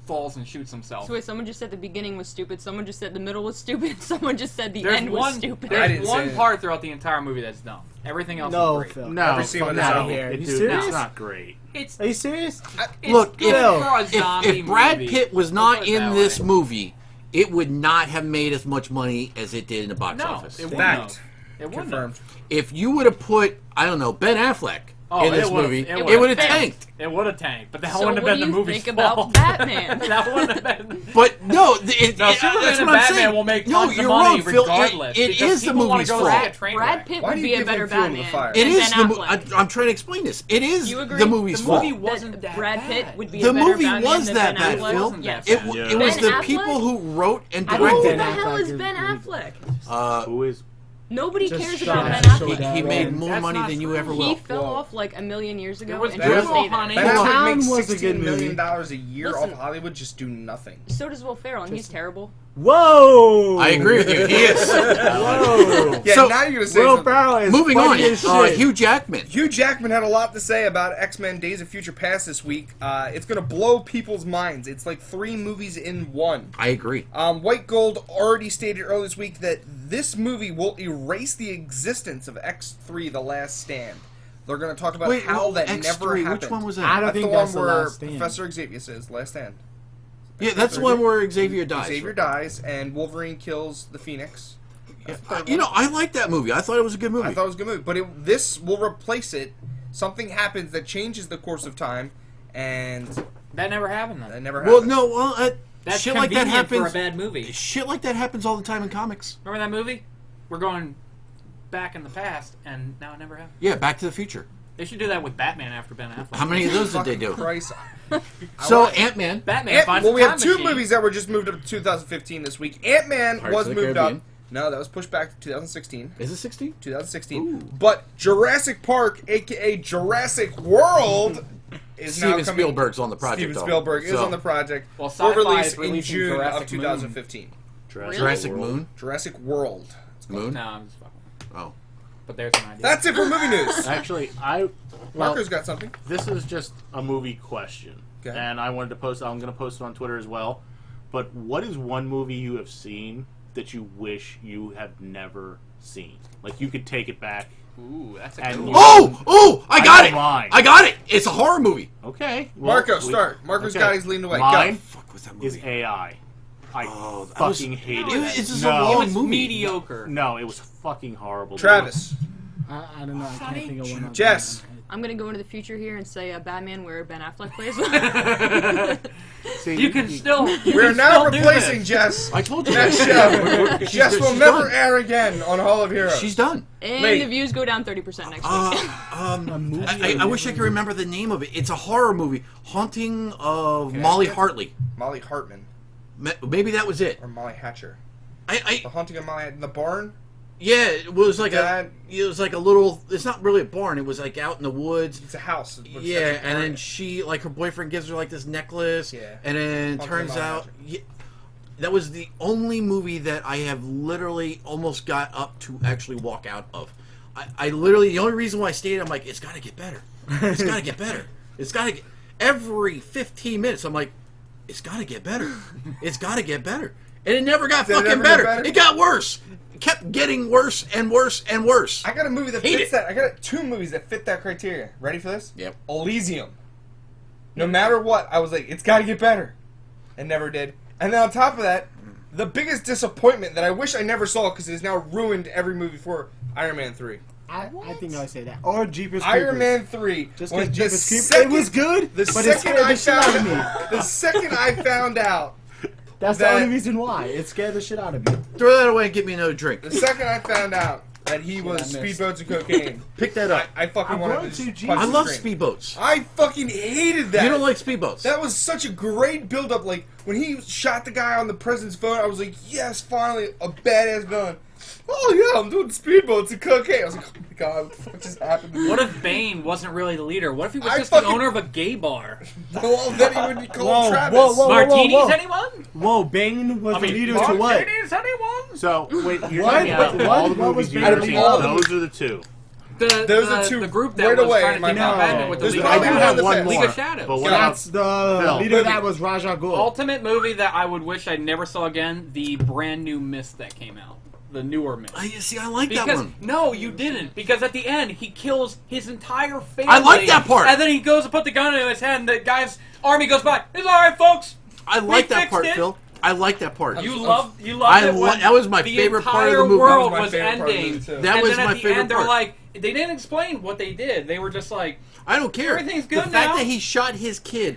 falls and shoots himself. So wait, someone just said the beginning was stupid. Someone just said the middle was stupid. Someone just said the There's end was one. stupid. I There's didn't say one that. part throughout the entire movie that's dumb. Everything else No, is great. Phil. No. Every scene with Fuck his outta own. here. It, You dude, serious? it's not great. It's, Are you serious? it's Look, good if, for a zombie if Brad movie. Pitt was Let's not put it in that this way. movie, it would not have made as much money as it did in the box No, office. it wouldn't Fact. have. It wouldn't Confirmed. have. If you would have put, I don't know, Ben Affleck Oh, in this it would've- movie, it it would've would have tanked. tanked. It would have tanked, but that So wouldn't have what been do the you movie's think fault. about Batman? That wouldn't have been. But no, No, that's Superman what and I'm Batman saying. will make no, tons of you're money wrong, Phil. regardless. It because is the people wanna movie's go fault. see a train Brad wreck. Pitt Why would do you be a give better him fuel to the Batman. fire? It than is Ben the. Affleck. I'm trying to explain this. It is You agree? the movie's The fault. movie wasn't that Brad bad. Pitt would be The a better movie Batman was than that Ben bad, Affleck. Phil. Wasn't that Yes. bad. It was Ben the Affleck? people who wrote and I Who think directed Ben the it. hell Affleck is is Ben really- Affleck? Who is? Nobody Just cares shot about Ben at Affleck. He made more That's money not than you true. ever He will. fell Whoa. off like a million years ago, There was and Good just Will stayed Hunting. there. Ben Well, Affleck Town makes was a good $16 million movie. a year Listen. off Hollywood just do nothing. So does Will Ferrell, and he's terrible. Whoa! I agree with you. He is. Whoa! Yeah, So, now you're gonna say Will something. Ferrell is Moving on, funny as shit. Hugh Jackman. Hugh Jackman had a lot to say about X-Men Days of Future Past this week. It's going to blow people's minds. It's like 3 movies in one. I agree. White Gold already stated earlier this week that this movie will erase the existence of X3 The Last Stand. They're going to talk about how that X3, never happened. which one was I that? don't That's think the one that's the where Last Stand. Professor Xavier says Last Stand. Yeah, that's the one where Xavier dies. Xavier dies and Wolverine kills the Phoenix. That's the third You know, one. I like that movie. I thought it was a good movie. I thought it was a good movie, but this will replace it. Something happens that changes the course of time, and That never happened that then. never Well, happened. no, That's shit like that convenient for a happens. bad movie. Shit like that happens all the time in comics. Remember that movie? We're going back in the past, and now it never happened. Yeah, Back to the Future. They should do that with Batman after Ben Affleck. How many of those did they Fucking do? Christ. So Ant-Man. Batman finds we a have time 2 machine. movies that were just moved up to 2015 this week. Ant-Man Pirates was of the moved up. Caribbean. No, that was pushed back to 2016. Is it 16? 2016. Ooh. But Jurassic Park, aka Jurassic World, is now Steven coming. Spielberg's on the project. Steven though. Spielberg is So, on the project Well, for Sci-Fi release is in releasing June Jurassic of 2015. Jurassic Moon. Jurassic World. Moon. No, I'm just fucking. Oh. But there's an idea. That's it for movie news. Actually, well, Marco's got something. this is just a movie question, Okay. and I wanted to post. I'm going to post it on Twitter as well. But what is one movie you have seen that you wish you had never seen? Like you could take it back. Ooh, that's a And good you- one. Oh! I got I it! know mine. I got it! It's a horror movie. Okay, well, Marco, start. Marco's got his leading away. Mine Go. Fuck was that movie? is AI. I Oh, that was- fucking hate It- it. it's just no, a It long was movie. mediocre. No, it was fucking horrible. Travis. I don't know. I can't think of one. Jess. I'm gonna go into the future here and say Batman, where Ben Affleck plays. See, You can still. We're now still do replacing this. Jess. I told you. Next show. Jess will she's never done. air again on Hall of Heroes. She's done. And Wait. the views go down 30% next week. A movie I wish I could remember the name of it. It's a horror movie. Haunting of Molly Hartley. Molly Hartman. Maybe that was it. Or Molly Hatcher. I The Haunting of Molly in the barn? yeah, it was like Dad. it was like a little. It's not really a barn. It was like out in the woods. It's a house. Yeah, and then she like her boyfriend gives her like this necklace. Yeah. And then Haunting turns of Molly out. Hatcher. Yeah, that was the only movie that I have literally almost got up to actually walk out of. I literally, the only reason why I stayed, I'm like, it's got to get better. It's got to get better. It's got to get. Every 15 minutes, I'm like, it's got to get better. It's got to get better. And it never got Did it fucking ever get better. better? It got worse. It kept getting worse and worse and worse. I got a movie that Hate fits it. that. I got 2 movies that fit that criteria. Ready for this? Yep. Elysium. No matter what, I was like, it's got to get better. It never did. And then on top of that, the biggest disappointment that I wish I never saw because it has now ruined every movie for Iron Man 3. I think I'll say that. Or Jeepers Iron Creepers. Man 3. Just was because the Jeepers Creepers. second- It was good, The but it second scared I the shit out of found me. the second I found out, That's that- the only reason why. It scared the shit out of me. Throw that away and get me another drink. the second I found out that he was I missed. speedboats and cocaine, Pick that up. I fucking I'm wanted going to to just Jesus. punch I the love screen. speedboats. I fucking hated that. You don't like speedboats. That was such a great build-up. Like, when he shot the guy on the president's phone, I was like, yes, finally, a badass villain. Oh, yeah, I'm doing speedboats and cocaine. I was like, oh my god, what the fuck just happened to me? What if Bane wasn't really the leader? What if he was I just fucking- the owner of a gay bar? Well, then he would be called Whoa, Travis. whoa, whoa. Martinis, anyone? Whoa, Bane was the leader to what? Martinis, anyone? So wait, you're What? talking about What? all the What movies was you've Bane ever the seen. leader? Those are the 2. Those are 2 the group that right was away trying in to my take down mind. Batman with the There's League I of do probably have Shadows. one one more. League of Shadows. But what That's about the Phil? leader that was Raja Ghul. Ultimate movie that I would wish I never saw again, the brand new Mist that came out. The newer Mist. I like that Because one. no, you didn't. Because at the end, he kills his entire family. I like that part. And then he goes to put the gun in his head, and the guy's army goes by. It's all right, folks. I like that fixed part, it. Phil. I like that part. You loved it when that was my the favorite part of the entire movie. world That was my was favorite part of the ending. movie, too. That and was then my at the favorite end, they're part. like, they didn't explain what they did. They were just like, I don't care. Everything's The good fact now. that he shot his kid.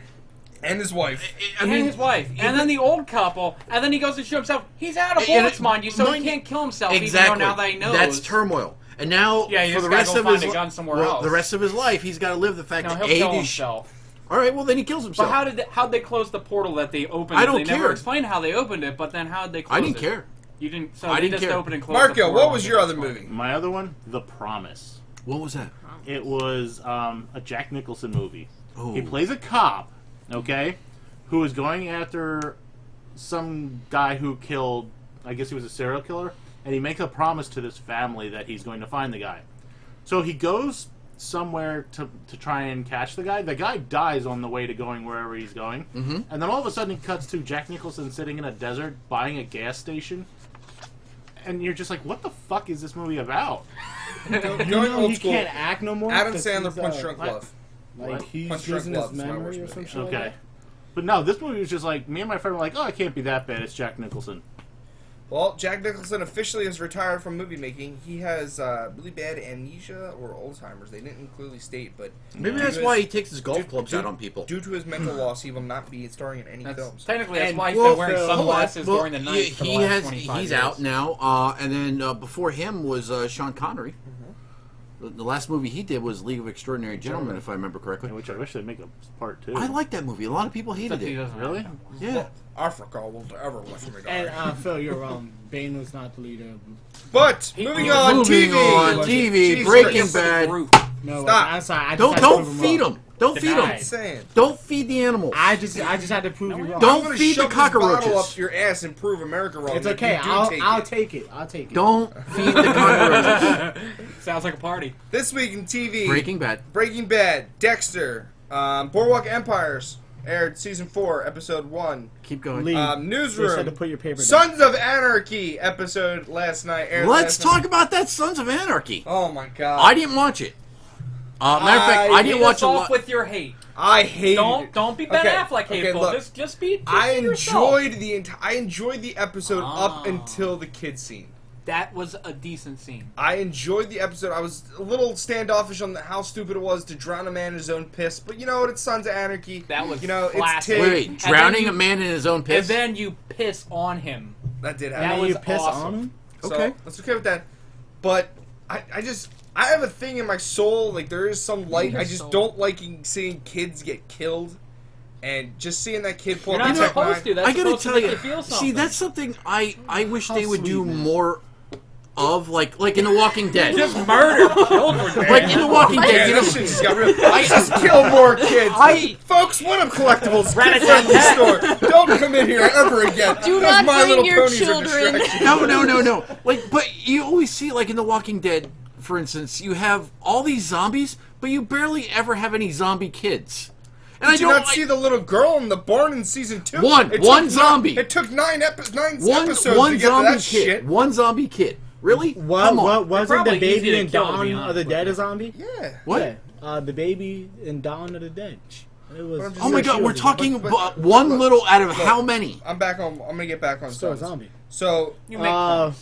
And his wife. I and mean, his wife, and then the old couple, and then he goes to shoot himself. He's out of And bullets, mind you, so mind he you- can't kill himself. exactly. Even though now that he knows, That's turmoil. And now, Yeah, you for just the gotta rest go of find his a gun somewhere well, else. the rest of his life, he's got to live the fact No, that he'll kill he's himself. all right. Well, then he kills himself. But how'd they close the portal that they opened? I don't They never care. explained how they opened it, but then how'd they close I it? didn't care. You didn't. So I they didn't just care. open and close. Marco, what was your other movie? My other one, The Promise. What was that? It was a Jack Nicholson movie. Oh. He plays a cop, okay, who is going after some guy who killed, I guess he was a serial killer, and he makes a promise to this family that he's going to find the guy. So he goes somewhere to try and catch the guy. The guy dies on the way to going wherever he's going. Mm-hmm. And then all of a sudden he cuts to Jack Nicholson sitting in a desert buying a gas station. And you're just like, what the fuck is this movie about? Going He can't act no more. Adam 'cause Sandler he's, Punch Drunk Love. Like he's Punch Drunk losing Love his is my memory worst or movie. some shit. Like Okay. that. But no, this movie was just like, me and my friend were like, oh, it can't be that bad. It's Jack Nicholson. Well, Jack Nicholson officially has retired from movie making. He has really bad amnesia or Alzheimer's. They didn't clearly state, but Maybe due that's to why his- he takes his golf clubs out on people. Due to his mental loss, he will not be starring in any films. Technically, that's And why he's Will been wearing Ferrell- sunglasses Well, during the night for the he last has. 25 He's years. out now. And then before him was Sean Connery. The last movie he did was League of Extraordinary Gentlemen, if I remember correctly. Which I wish they'd make a part two. I like that movie. A lot of people hated Except he it. doesn't Really? have that. Yeah. Africa will ever watch me And die. Phil, you're wrong. Bane was not the leader. But moving on, Moving TV. on, TV, Jesus Breaking Christ. Bad. No, Stop. I'm sorry. I just Don't had to don't prove him feed wrong. them. Don't feed Denied. them. Saying. Don't feed the animals. I just had to prove you wrong. Don't I'm gonna feed the shove this bottle cockroaches. up your ass and prove America wrong. It's if okay. you do I'll it. take it. I'll take it. Don't feed the cockroaches. Sounds like a party. This week in TV, Breaking Bad. Breaking Bad, Dexter, Boardwalk Empires aired season 4, episode 1. Keep going. Lee, just had to Newsroom, put your paper down. Sons of Anarchy episode last night. Aired Let's last night. talk about that Sons of Anarchy. Oh my god! I didn't watch it. Matter of fact, I didn't Lead watch us a off lot. with your hate. I hated it. Don't be Ben Okay, Affleck okay, hateful. look. Just be. I be yourself. enjoyed the episode up Ah. until the kid scene. That was a decent scene. I enjoyed the episode. I was a little standoffish on how stupid it was to drown a man in his own piss, but you know what? It's Sons of Anarchy. That was it's classic. Tig. Wait, And drowning then a man in his own And piss? then you piss on him. That did That happen. was you piss awesome. on him? So, Okay. that's okay with that. But I have a thing in my soul. Like there is some light. Your I just soul. don't like seeing kids get killed, and just seeing that kid pull You're up not the Tech supposed 9. to. That's I gotta supposed to tell make you, feel something. see, that's something I wish How they would do sweet, man. more of, like in The Walking Dead. just murder children. Like in The Walking Yeah, Dead, you that know, shit just got real. Let's just kill more kids. Folks, one of collectibles, kid-friendly store. Don't come in here ever again. Do Those not My bring Little your Ponies are children. distracting. no. Like, but you always see, like in The Walking Dead, for instance, you have all these zombies, but you barely ever have any zombie kids. And Did you not see the little girl in the barn in season 2? One zombie. It took 9 episodes one to get to zombie that kid. shit. One zombie kid. Really? Come on. What wasn't probably the easy baby to in kill, to be Dawn honest of the with Dead you. a zombie? Yeah. What? Yeah, the baby in Dawn of the Dead. It was. Oh my God, we're talking But- about one look, little out of look. how many? I'm gonna get back on Still a Sons. zombie. So You make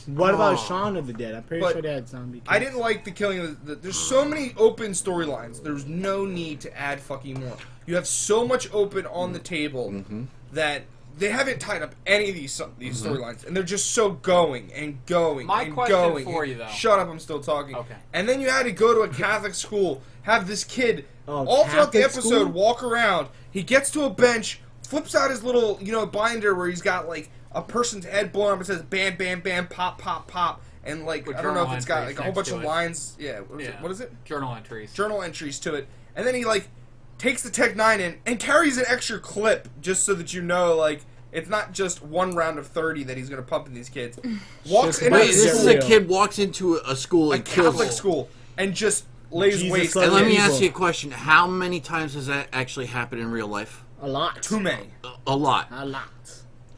What about Oh. Shaun of the Dead? I'm pretty But sure they had zombie kids. I didn't like the killing of there's so many open storylines. There's no need to add fucking more. You have so much open on the table that they haven't tied up any of these storylines, and they're just so going and going My and question going. for you, though. Shut up! I'm still talking. Okay. And then you had to go to a Catholic school, have this kid Oh, all throughout the Catholic episode school? walk around. He gets to a bench, flips out his little binder where he's got like a person's head blown up. It says "bam, bam, bam, pop, pop, pop," and like With I don't know if journal it's got entries like a whole next bunch of to it. lines. Yeah. What is it? journal entries. Journal entries to it, and then he like takes the Tech 9 in and carries an extra clip just so that you know like it's not just one round of 30 that he's going to pump in these kids. Walks into Wait, the this is school, a kid walks into a school a and kills. Catholic school, and just lays Jesus waste. loves And let me Evil. ask you a question: how many times has that actually happened in real life? A lot. Too many. A lot. A lot.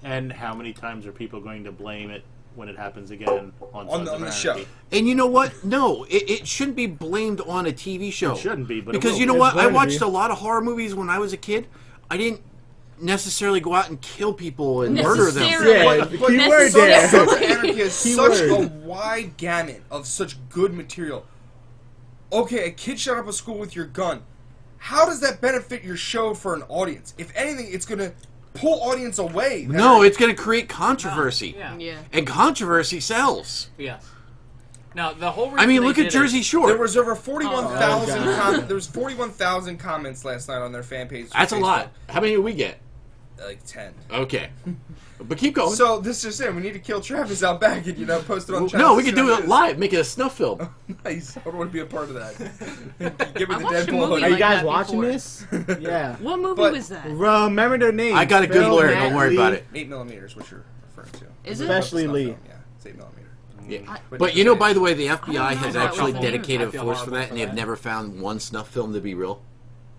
And how many times are people going to blame it when it happens again on Sons On of the Anarchy? show. And you know what? No, it shouldn't be blamed on a TV show. It shouldn't be, but it because will you know be. what? It's I going to watched be. a lot of horror movies when I was a kid. I didn't necessarily go out and kill people and murder them. Necessarily. Yeah, But- the but key word Sons there. of Anarchy has such Keyword. a wide gamut of such good material. Okay, a kid shut up a school with your gun. How does that benefit your show for an audience? If anything, it's going to pull audience away. No, it's going to create controversy. Yeah. Yeah. And controversy sells. Yes. Now the whole reason I mean, they look at did Jersey it, Shore. There was over 41,000 Oh, God. comments. There was 41,000 comments last night on their fan page. That's a Facebook. lot. How many do we get? Like 10. Okay. But keep going. So this is just it. We need to kill Travis out back and post it on. No, we can do it live. Make it a snuff film. Nice. I don't want to be a part of that. Give me I the watched a Deadpool movie hoodie. Are you like guys that watching before. this? Yeah. What movie But- was that? Remember their names. I got a good Phil, lawyer. Matt, Don't worry Lee. about it. 8mm, what you're referring to. Is it? Especially Snuff Lee. film, yeah, it's 8mm. Yeah. But But by the way, the FBI know has about actually that. dedicated I a feel force for horrible that, for and they've that. never found one snuff film to be real.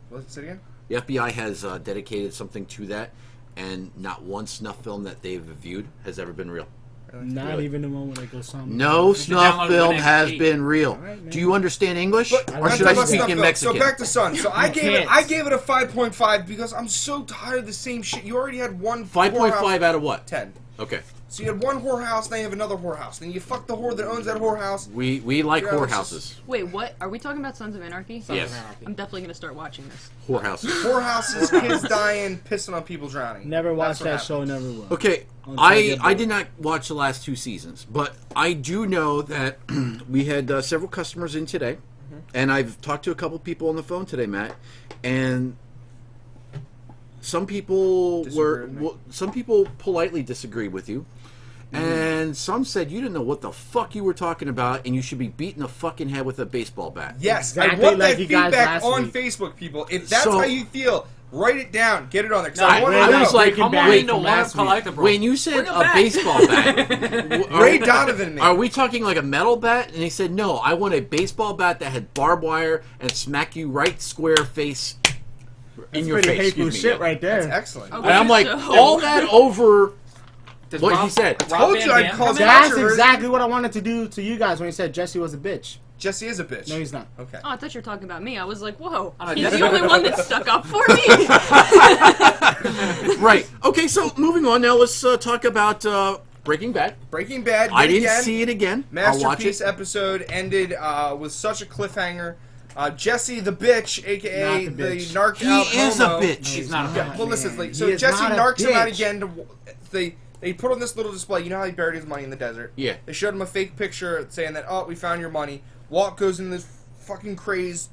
What's it again? The FBI has dedicated something to that, and not one snuff film that they've viewed has ever been real. Not Really? even the one where they go something. No should snuff download film Winx has P. been real. Alright, man. Do you understand English, But or I'm should I talking about speak snuff in film. Mexican? So back to Sun. So I can't. gave it a 5.5 because I'm so tired of the same shit. You already had one 5.5 out of what? 10. Okay. So you had one whorehouse, now you have another whorehouse. Then you fuck the whore that owns that whorehouse. We like Yeah, let's whorehouses. Wait, what? Are we talking about Sons of Anarchy? Yes. I'm definitely gonna start watching this. Whorehouses. Whorehouses, kids dying, pissing on people drowning. Never watched That's what that happens. show. Never will. Okay, Until I get I bored. did not watch the last 2 seasons, but I do know that we had several customers in today, and I've talked to a couple people on the phone today, Matt, and some people Disagree with me. some people politely disagree with you, and some said you didn't know what the fuck you were talking about, and you should be beating the fucking head with a baseball bat. Yes, Exactly I want like that you guys feedback last on week. Facebook, people. If that's So- how you feel, write it down. Get it on there. 'Cause No, I want to I know. was like, I'm back wanting to from want last to collect the When you said Bring it a back. baseball bat, Ray Donovan me. are we talking like a metal bat? And he said, no, I want a baseball bat that had barbed wire and smack you right square face in your Pretty face. hateful Excuse me. shit right there. That's excellent. Okay. And I'm like, So- all that over Does what Rob- he said. Rob Told Van you I'd Dam call come in? that- That's Controversy. exactly what I wanted to do to you guys when you said Jesse was a bitch. Jesse is a bitch. No, he's not. Okay. Oh, I thought you were talking about me. I was like, whoa, I know, he's Jesse- the only one that stuck up for me. Right. Okay, so moving on now, let's talk about Breaking Bad. Breaking Bad. I yet didn't again. see it again. I'll watch Masterpiece it. episode ended with such a cliffhanger. Jesse the bitch, aka Not the, the bitch. narc He out is a homo. bitch. He's not a Yeah, bitch. well, listen. Like, He so is Jesse not a narcs him out bitch. again. They put on this little display. You know how he buried his money in the desert? Yeah. They showed him a fake picture saying that, oh, we found your money. Walt goes in this fucking craze,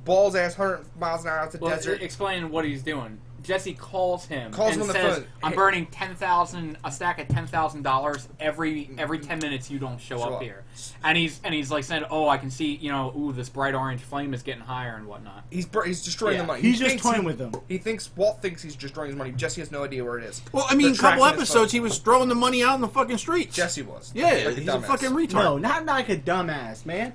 balls ass 100 miles an hour out the Well, desert. explain what he's doing. Jesse calls him Calls and him on the says, phone. "I'm Hey- burning a stack of $10,000 every 10 minutes you don't show Show up up. here." And he's like saying, "Oh, I can see, ooh, this bright orange flame is getting higher and whatnot." He's destroying Yeah. the money. He's He just thinks toying he- with them. Walt thinks he's destroying his money. Jesse has no idea where it is. Well, I mean, They're a couple tracking his episodes phone. he was throwing the money out in the fucking streets. Jesse was. Yeah, Like he's a dumbass. fucking retard. No, not like a dumbass, man.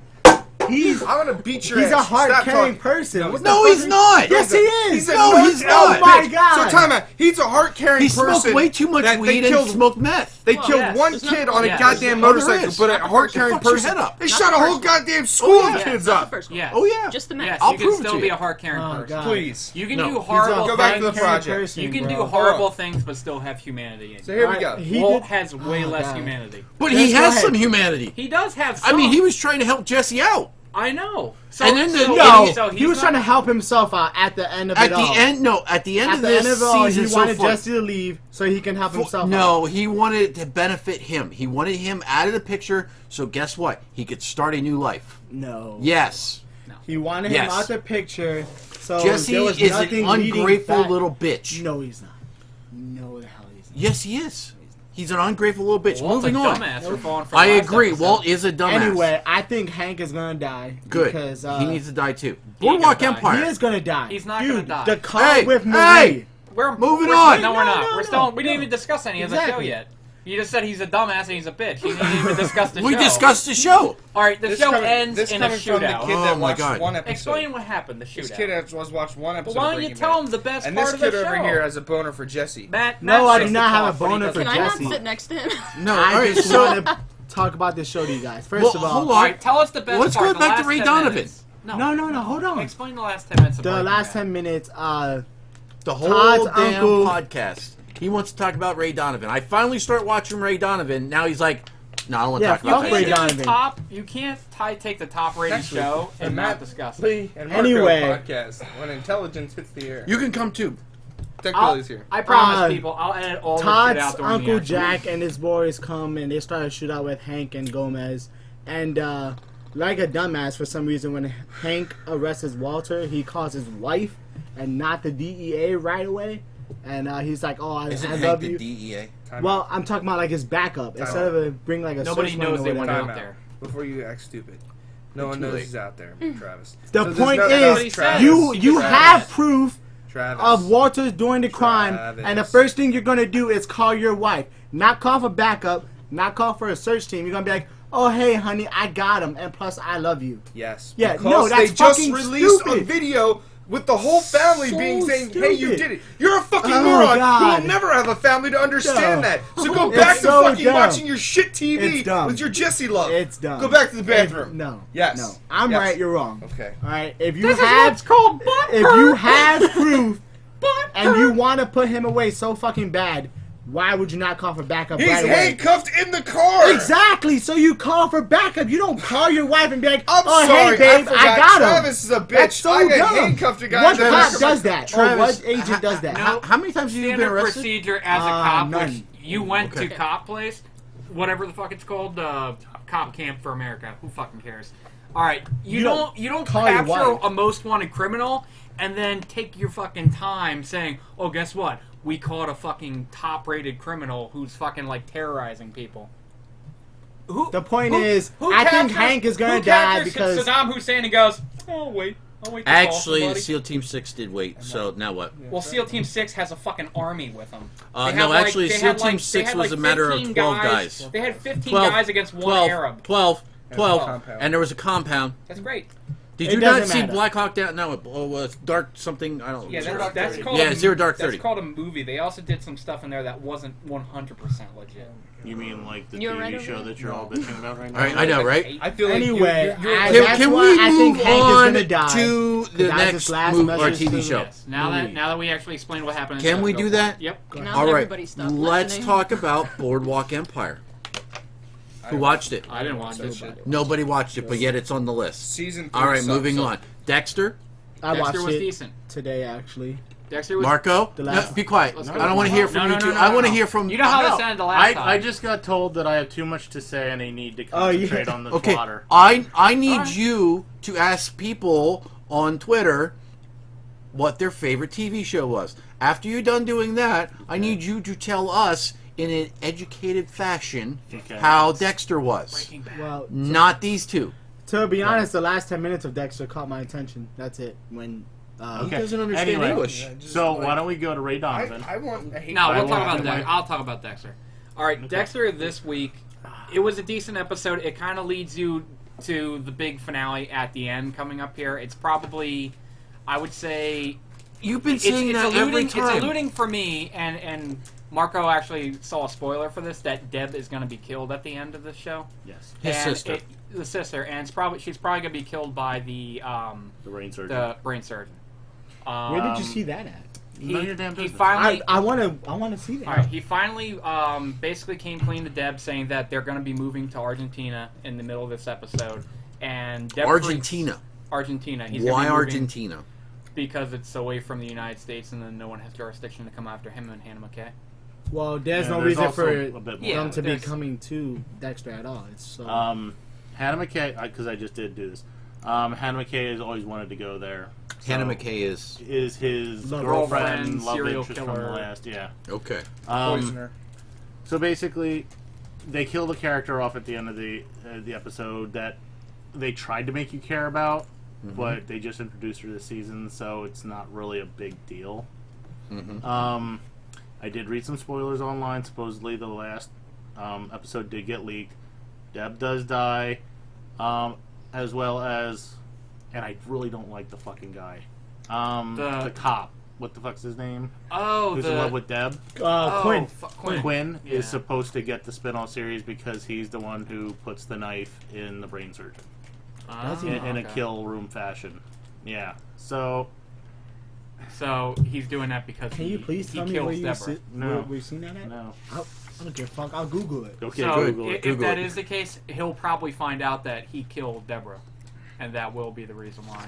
He's I'm gonna beat your he's ass. a hard Stop carrying talking. person. No, What No, the he's fuck not. Yes, he is. He's a No, narc he's out not. Oh my bitch. God. So time out. He's a heart carrying He person. smoked way too much that weed they and killed. smoked meth. They Well, killed yes. one It's kid not- on a yes. goddamn Oh, there motorcycle, is. but a Not the heart carrying Fuck your person. head up. They Not shot the a whole first goddamn school Oh, of yeah. kids Not up. the first one. Yes. Oh yeah. Just the meth. Yes, I'll you can prove it still to be you. a hard carrying Oh, person. God. Please. You can No. do He's a horrible Go back to the things. project. person, You can bro. do horrible things, but still have humanity in So you. here we go. He Walt did- has way Oh, less God. humanity. But Let's he go has ahead. some humanity. He does have. I mean, some. he was trying to help Jesse out. I know. So, And then the- so, No, so he he's was not- trying to help himself out at the end of At it the all. end, no. At the end At of the this end of it all, season, he so wanted far, Jesse to leave so he can help himself out. no, he wanted to benefit him. He wanted him out of the picture. So guess what? He could start a new life. No. Yes, He wanted Yes. him out the picture. So Jesse there was is an nothing leading ungrateful back. little bitch. No, he's not. No, the hell he's not. Yes, he is. He's an ungrateful little bitch. Walt's Moving a on. dumbass for falling for I last agree. episode. Walt is a dumbass. Anyway, I think Hank is gonna die. Good. Because he needs to die too. He ain't Boardwalk gonna die. Empire. he is gonna die. He's not Dude, gonna die. The car Hey, with Marie. hey! We're Moving we're- on. No, we're not. No, we're no, still. We no. didn't even discuss any of the show Exactly. yet. You just said he's a dumbass and he's a bitch. You didn't even discuss the We show. discussed the show. All right, the This show coming- ends this in a coming from the shootout. kid Oh that my watched God. one episode. Explain what happened. The This shootout. kid has watched one episode. But why of don't you Breaking tell Bad. him the best And part this of the kid show? over here has a boner for Jesse. Matt No, I takes do the not have a cough when he boner does for it. Can I not Jesse. sit next to him? No, all I right. just So want to talk about this show to you guys. First Well, of all, hold All on. right, tell us the best Let's part. go the back to last Ray 10 Donovan. minutes. no, hold on. Explain the last 10 minutes of The Breaking last Bad. 10 minutes, the whole Todd's damn uncle- podcast. He wants to talk about Ray Donovan. I finally start watching Ray Donovan. Now he's like, no, I don't want to Yeah, talk about fuck that Ray shit. Donovan. You can't take the top rated Actually, show and Matt not discuss it. Lee and Marco Anyway. podcast when intelligence hits the air. You can come too. Tech I'll- Billy's here. I promise Uh, people, I'll edit all the shit Todd's out during Uncle the action. Jack and his boys come and they start a shootout with Hank and Gomez. And like a dumbass, for some reason, when Hank arrests Walter, he calls his wife and not the DEA right away. and he's like, "Oh, I Isn't love Hank the you." DEA? Well, I'm talking about like his backup instead of bring like a Nobody search knows warrant they or went whatever. out there. Before you act stupid. No one too knows late. he's out there, Travis. The So there's point no- is, Travis. you have proof Travis. of Walters doing the crime, Travis. and the first thing you're gonna do is call your wife, not call for backup, not call for a search team. You're gonna be like, "Oh, hey, honey, I got him, and plus I love you." Yes. Yeah, because no, that's they just fucking released a stupid. video with the whole family So being saying, "Hey, you stupid. did it." You're a fucking Oh, moron. God. You'll never have a family to understand Dumb. that. So go It's back to so fucking dumb. watching your shit TV It's dumb. with your Jesse love. It's dumb. Go back to the bathroom. No. Yes. No. I'm Yes. right. You're wrong. Okay. All right. If you This is have, what's called butt if hurt. you have proof, Butt and you hurt. want to put him away so fucking bad, why would you not call for backup He's right away? handcuffed in the car. Exactly. So you call for backup. You don't call your wife and be like, I'm "Oh, sorry, hey, babe, I forgot. got him." Travis is a bitch. That's so I got dumb. handcuffed a guy. What in the cop back of my- does that? Or Travis, what agent does that? How many times have you been Standard arrested? procedure as a Uh, cop, none. which you went Okay. to cop place, whatever the fuck it's called, cop camp for America. Who fucking cares? All right, you don't call your capture wife. a most wanted criminal and then take your fucking time saying, "Oh, guess what? We caught a fucking top-rated criminal who's fucking like terrorizing people." Who, The point is, who I think captures- Hank is gonna who die captures because Saddam Hussein and goes, "Oh wait, I'll wait." To call Actually, somebody." SEAL Team 6 did wait. So now what? Well, SEAL Team 6 has a fucking army with them. No, actually, SEAL Team 6 was a matter of 12 guys. They had 15 12 guys against one 12, Arab. 12, compound. and there was a compound. That's great. Did It you not doesn't see matter. Black Hawk Down? No, it was Dark something. I don't know. Yeah, Zero. that's called Yeah, a, Zero Dark 30. That's called a movie. They also did some stuff in there that wasn't 100% legit. You mean like the You're TV right show over that you're all bitching about right now? All right, I know, right? I feel like anyway, you're I- Can, that's can why we I think move Hank is on gonna die. to the That's next his last movie or message TV to show? Yes. Now that we actually explained what happened. Can we go do for it. that? Yep. Now All right, everybody stop let's listening. talk about Boardwalk Empire. Who watched it? I didn't watch it. shit. Nobody watched it, but yet it's on the list. Season 3 All right, sucks, moving so- on. Dexter, I watched Dexter was it decent. today actually. Dexter was. Marco. The No, last- be quiet. Let's I go. don't want to hear from No, you no, two. no, no, I want to no. hear from. You know how No. this ended the last time. I just got told that I have too much to say and I need to Oh, yeah. concentrate on the Okay, plotter. I need Alright. you to ask people on Twitter what their favorite TV show was. After you're done doing that, I need you to tell us in an educated fashion Okay. how Dexter was. Breaking Bad. Well, Not these two. to be honest, the last 10 minutes of Dexter caught my attention. That's it. When He doesn't understand Anyway, English. Yeah, just So like- why don't we go to Ray Donovan? I want. I hate No, we'll I talk want about to Dexter. wait. I'll talk about Dexter. All right, Dexter this week. It was a decent episode. It kind of leads you to the big finale at the end coming up here. It's probably, I would say, You've been it's saying that every alluding. time. It's alluding for me, and Marco actually saw a spoiler for this that Deb is going to be killed at the end of the show. Yes, His And sister. the sister, and she's probably going to be killed by the the brain surgeon. brain surgeon. where did you see that at? None of your damn He business. finally. I want to see that. All right, he finally basically came clean to Deb, saying that they're going to be moving to Argentina in the middle of this episode. And Deb Argentina. Argentina. He's gonna Why be moving Argentina? Because it's away from the United States, and then no one has jurisdiction to come after him and Hannah McKay. Well, there's Yeah, no there's reason also for a bit more. Yeah, them to be there's- coming to Dexter at all. It's so. Hannah McKay, because I just did do this. Hannah McKay has always wanted to go there. Hannah So, McKay is is his Love girlfriend, girlfriend, love serial interest from the killer. last. Yeah. okay. Poisoner. So basically, they kill the character off at the end of the episode that they tried to make you care about, but they just introduced her this season, so it's not really a big deal. I did read some spoilers online. Supposedly, the last episode did get leaked. Deb does die, as well as, and I really don't like the fucking guy, the cop. What the fuck's his name? Oh, Who's in love with Deb? Quinn. Quinn. Is supposed to get the spin-off series because he's the one who puts the knife in the brain surgeon Does he? in a Okay. kill room fashion. Yeah. So So he's doing that because Can you please he tell me kills where you Deborah. No. where you seen that at? no. I don't give a fuck. I'll Google it. Okay, So Google it. if Google that it. is the case, he'll probably find out that he killed Deborah, and that will be the reason why.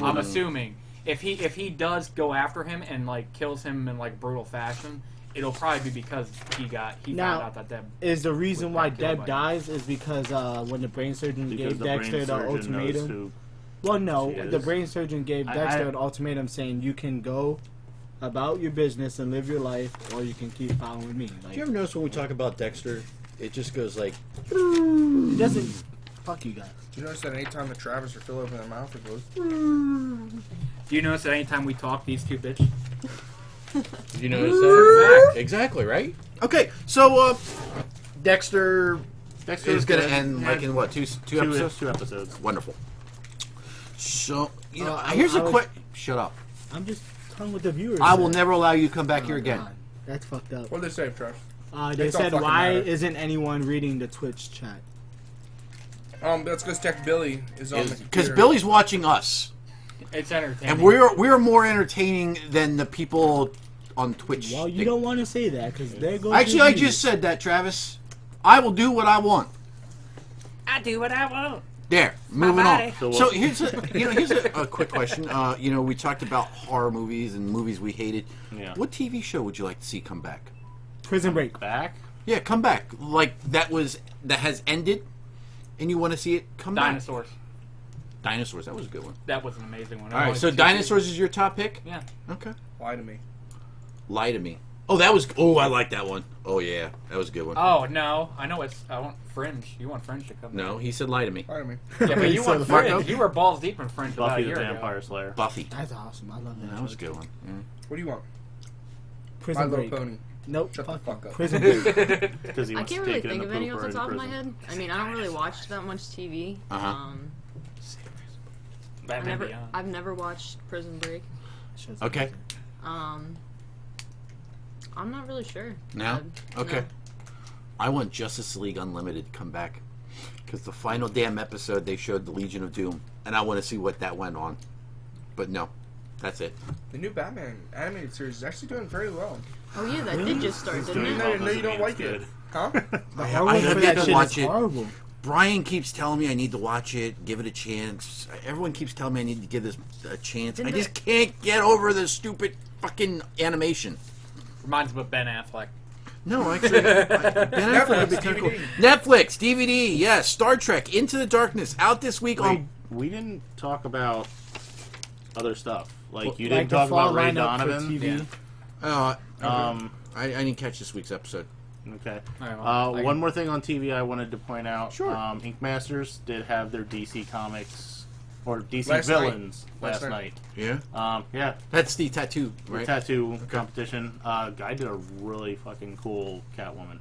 I'm assuming if he does go after him and like kills him in like brutal fashion, it'll probably be because he Now, found out that Deb. Is the reason why Got killed Deb by dies is because when the brain surgeon Because gave the brain Dexter the surgeon knows ultimatum? who. Well, no, She the is. brain surgeon gave I- Dexter an ultimatum saying you can go about your business and live your life, or you can keep following me. Like, Do you ever notice when we talk about Dexter, it just goes like... it doesn't. Fuck you guys. Do you notice that anytime the Travis or Phil open their mouth, it goes... Do you notice that anytime we talk, these two bitch? Did you notice that? Exactly, right? Okay, so Dexter is going to end like in what, two episodes? 2 episodes. Wonderful. So, you know, I- here's I a was- question. Shut up. I'm just talking with the viewers. I will man. never allow you to come back Oh, here again. God. That's fucked up. What did they say, Travis? They It don't said, fucking why matter. isn't anyone reading the Twitch chat? That's because Tech Billy is on the Because computer. Billy's watching us, It's entertaining. and we're more entertaining than the people on Twitch. Well, you don't want to say that, because there goes Actually, your I views. just said that, Travis. I will do what I want. I do what I want. There, moving on. So So what- here's a quick question. We talked about horror movies and movies we hated. Yeah. What TV show would you like to see come back? Prison Break. Back? Yeah, come back. Like that has ended, and you want to see it come Dinosaurs. back. Dinosaurs. That was a good one. That was an amazing one. All right, so Dinosaurs is your top pick. Yeah. Okay. Lie to me. Lie to Me. Oh, that was. Oh, I like that one. Oh yeah, that was a good one. Oh no, I know it's. I want Fringe. You want Fringe to come. No, he said Lie to Me. Lie to me. Yeah, but you want Marco? Fringe. You were balls deep in Fringe about Buffy a the year ago. Vampire Slayer. Buffy. That's awesome. I love Yeah, that. that was a good one. Yeah. What do you want? My Prison Little Break. Pony. Nope. Shut the fuck up. Prison Break. Because he I wants can't to really take it in think the of any off pooper the in top of my prison. head. I mean, I don't really watch that much TV. Uh-huh. Batman Beyond. I've never watched Prison Break. Okay. I'm not really sure. Now? Okay. I want Justice League Unlimited to come back. Because the final damn episode, they showed the Legion of Doom. And I want to see what that went on. But no. That's it. The new Batman animated series is actually doing very well. Oh yeah, that did just start, He's didn't doing it? well, No, you doesn't don't mean like it's it. good. Huh? The I horror have for yet that to shit watch is it. horrible. Brian keeps telling me I need to watch it, give it a chance. Everyone keeps telling me I need to give this a chance. I Didn't just can't get over the stupid fucking animation. Reminds me of Ben Affleck. No, actually, Ben Affleck would be kinda cool. DVD. Netflix, DVD, yes. Star Trek, Into the Darkness, out this week Wait, on... we didn't talk about other stuff. Like, you Like didn't the talk fall about Ray lineup for Donovan. TV. I didn't catch this week's episode. Okay. All right, well, I One can- more thing on TV I wanted to point out. Sure. Ink Masters did have their DC Comics, or DC Last night. Villains, Last last night. night. Yeah? Yeah, That's the tattoo, right? tattoo competition. Guy did a really fucking cool Catwoman.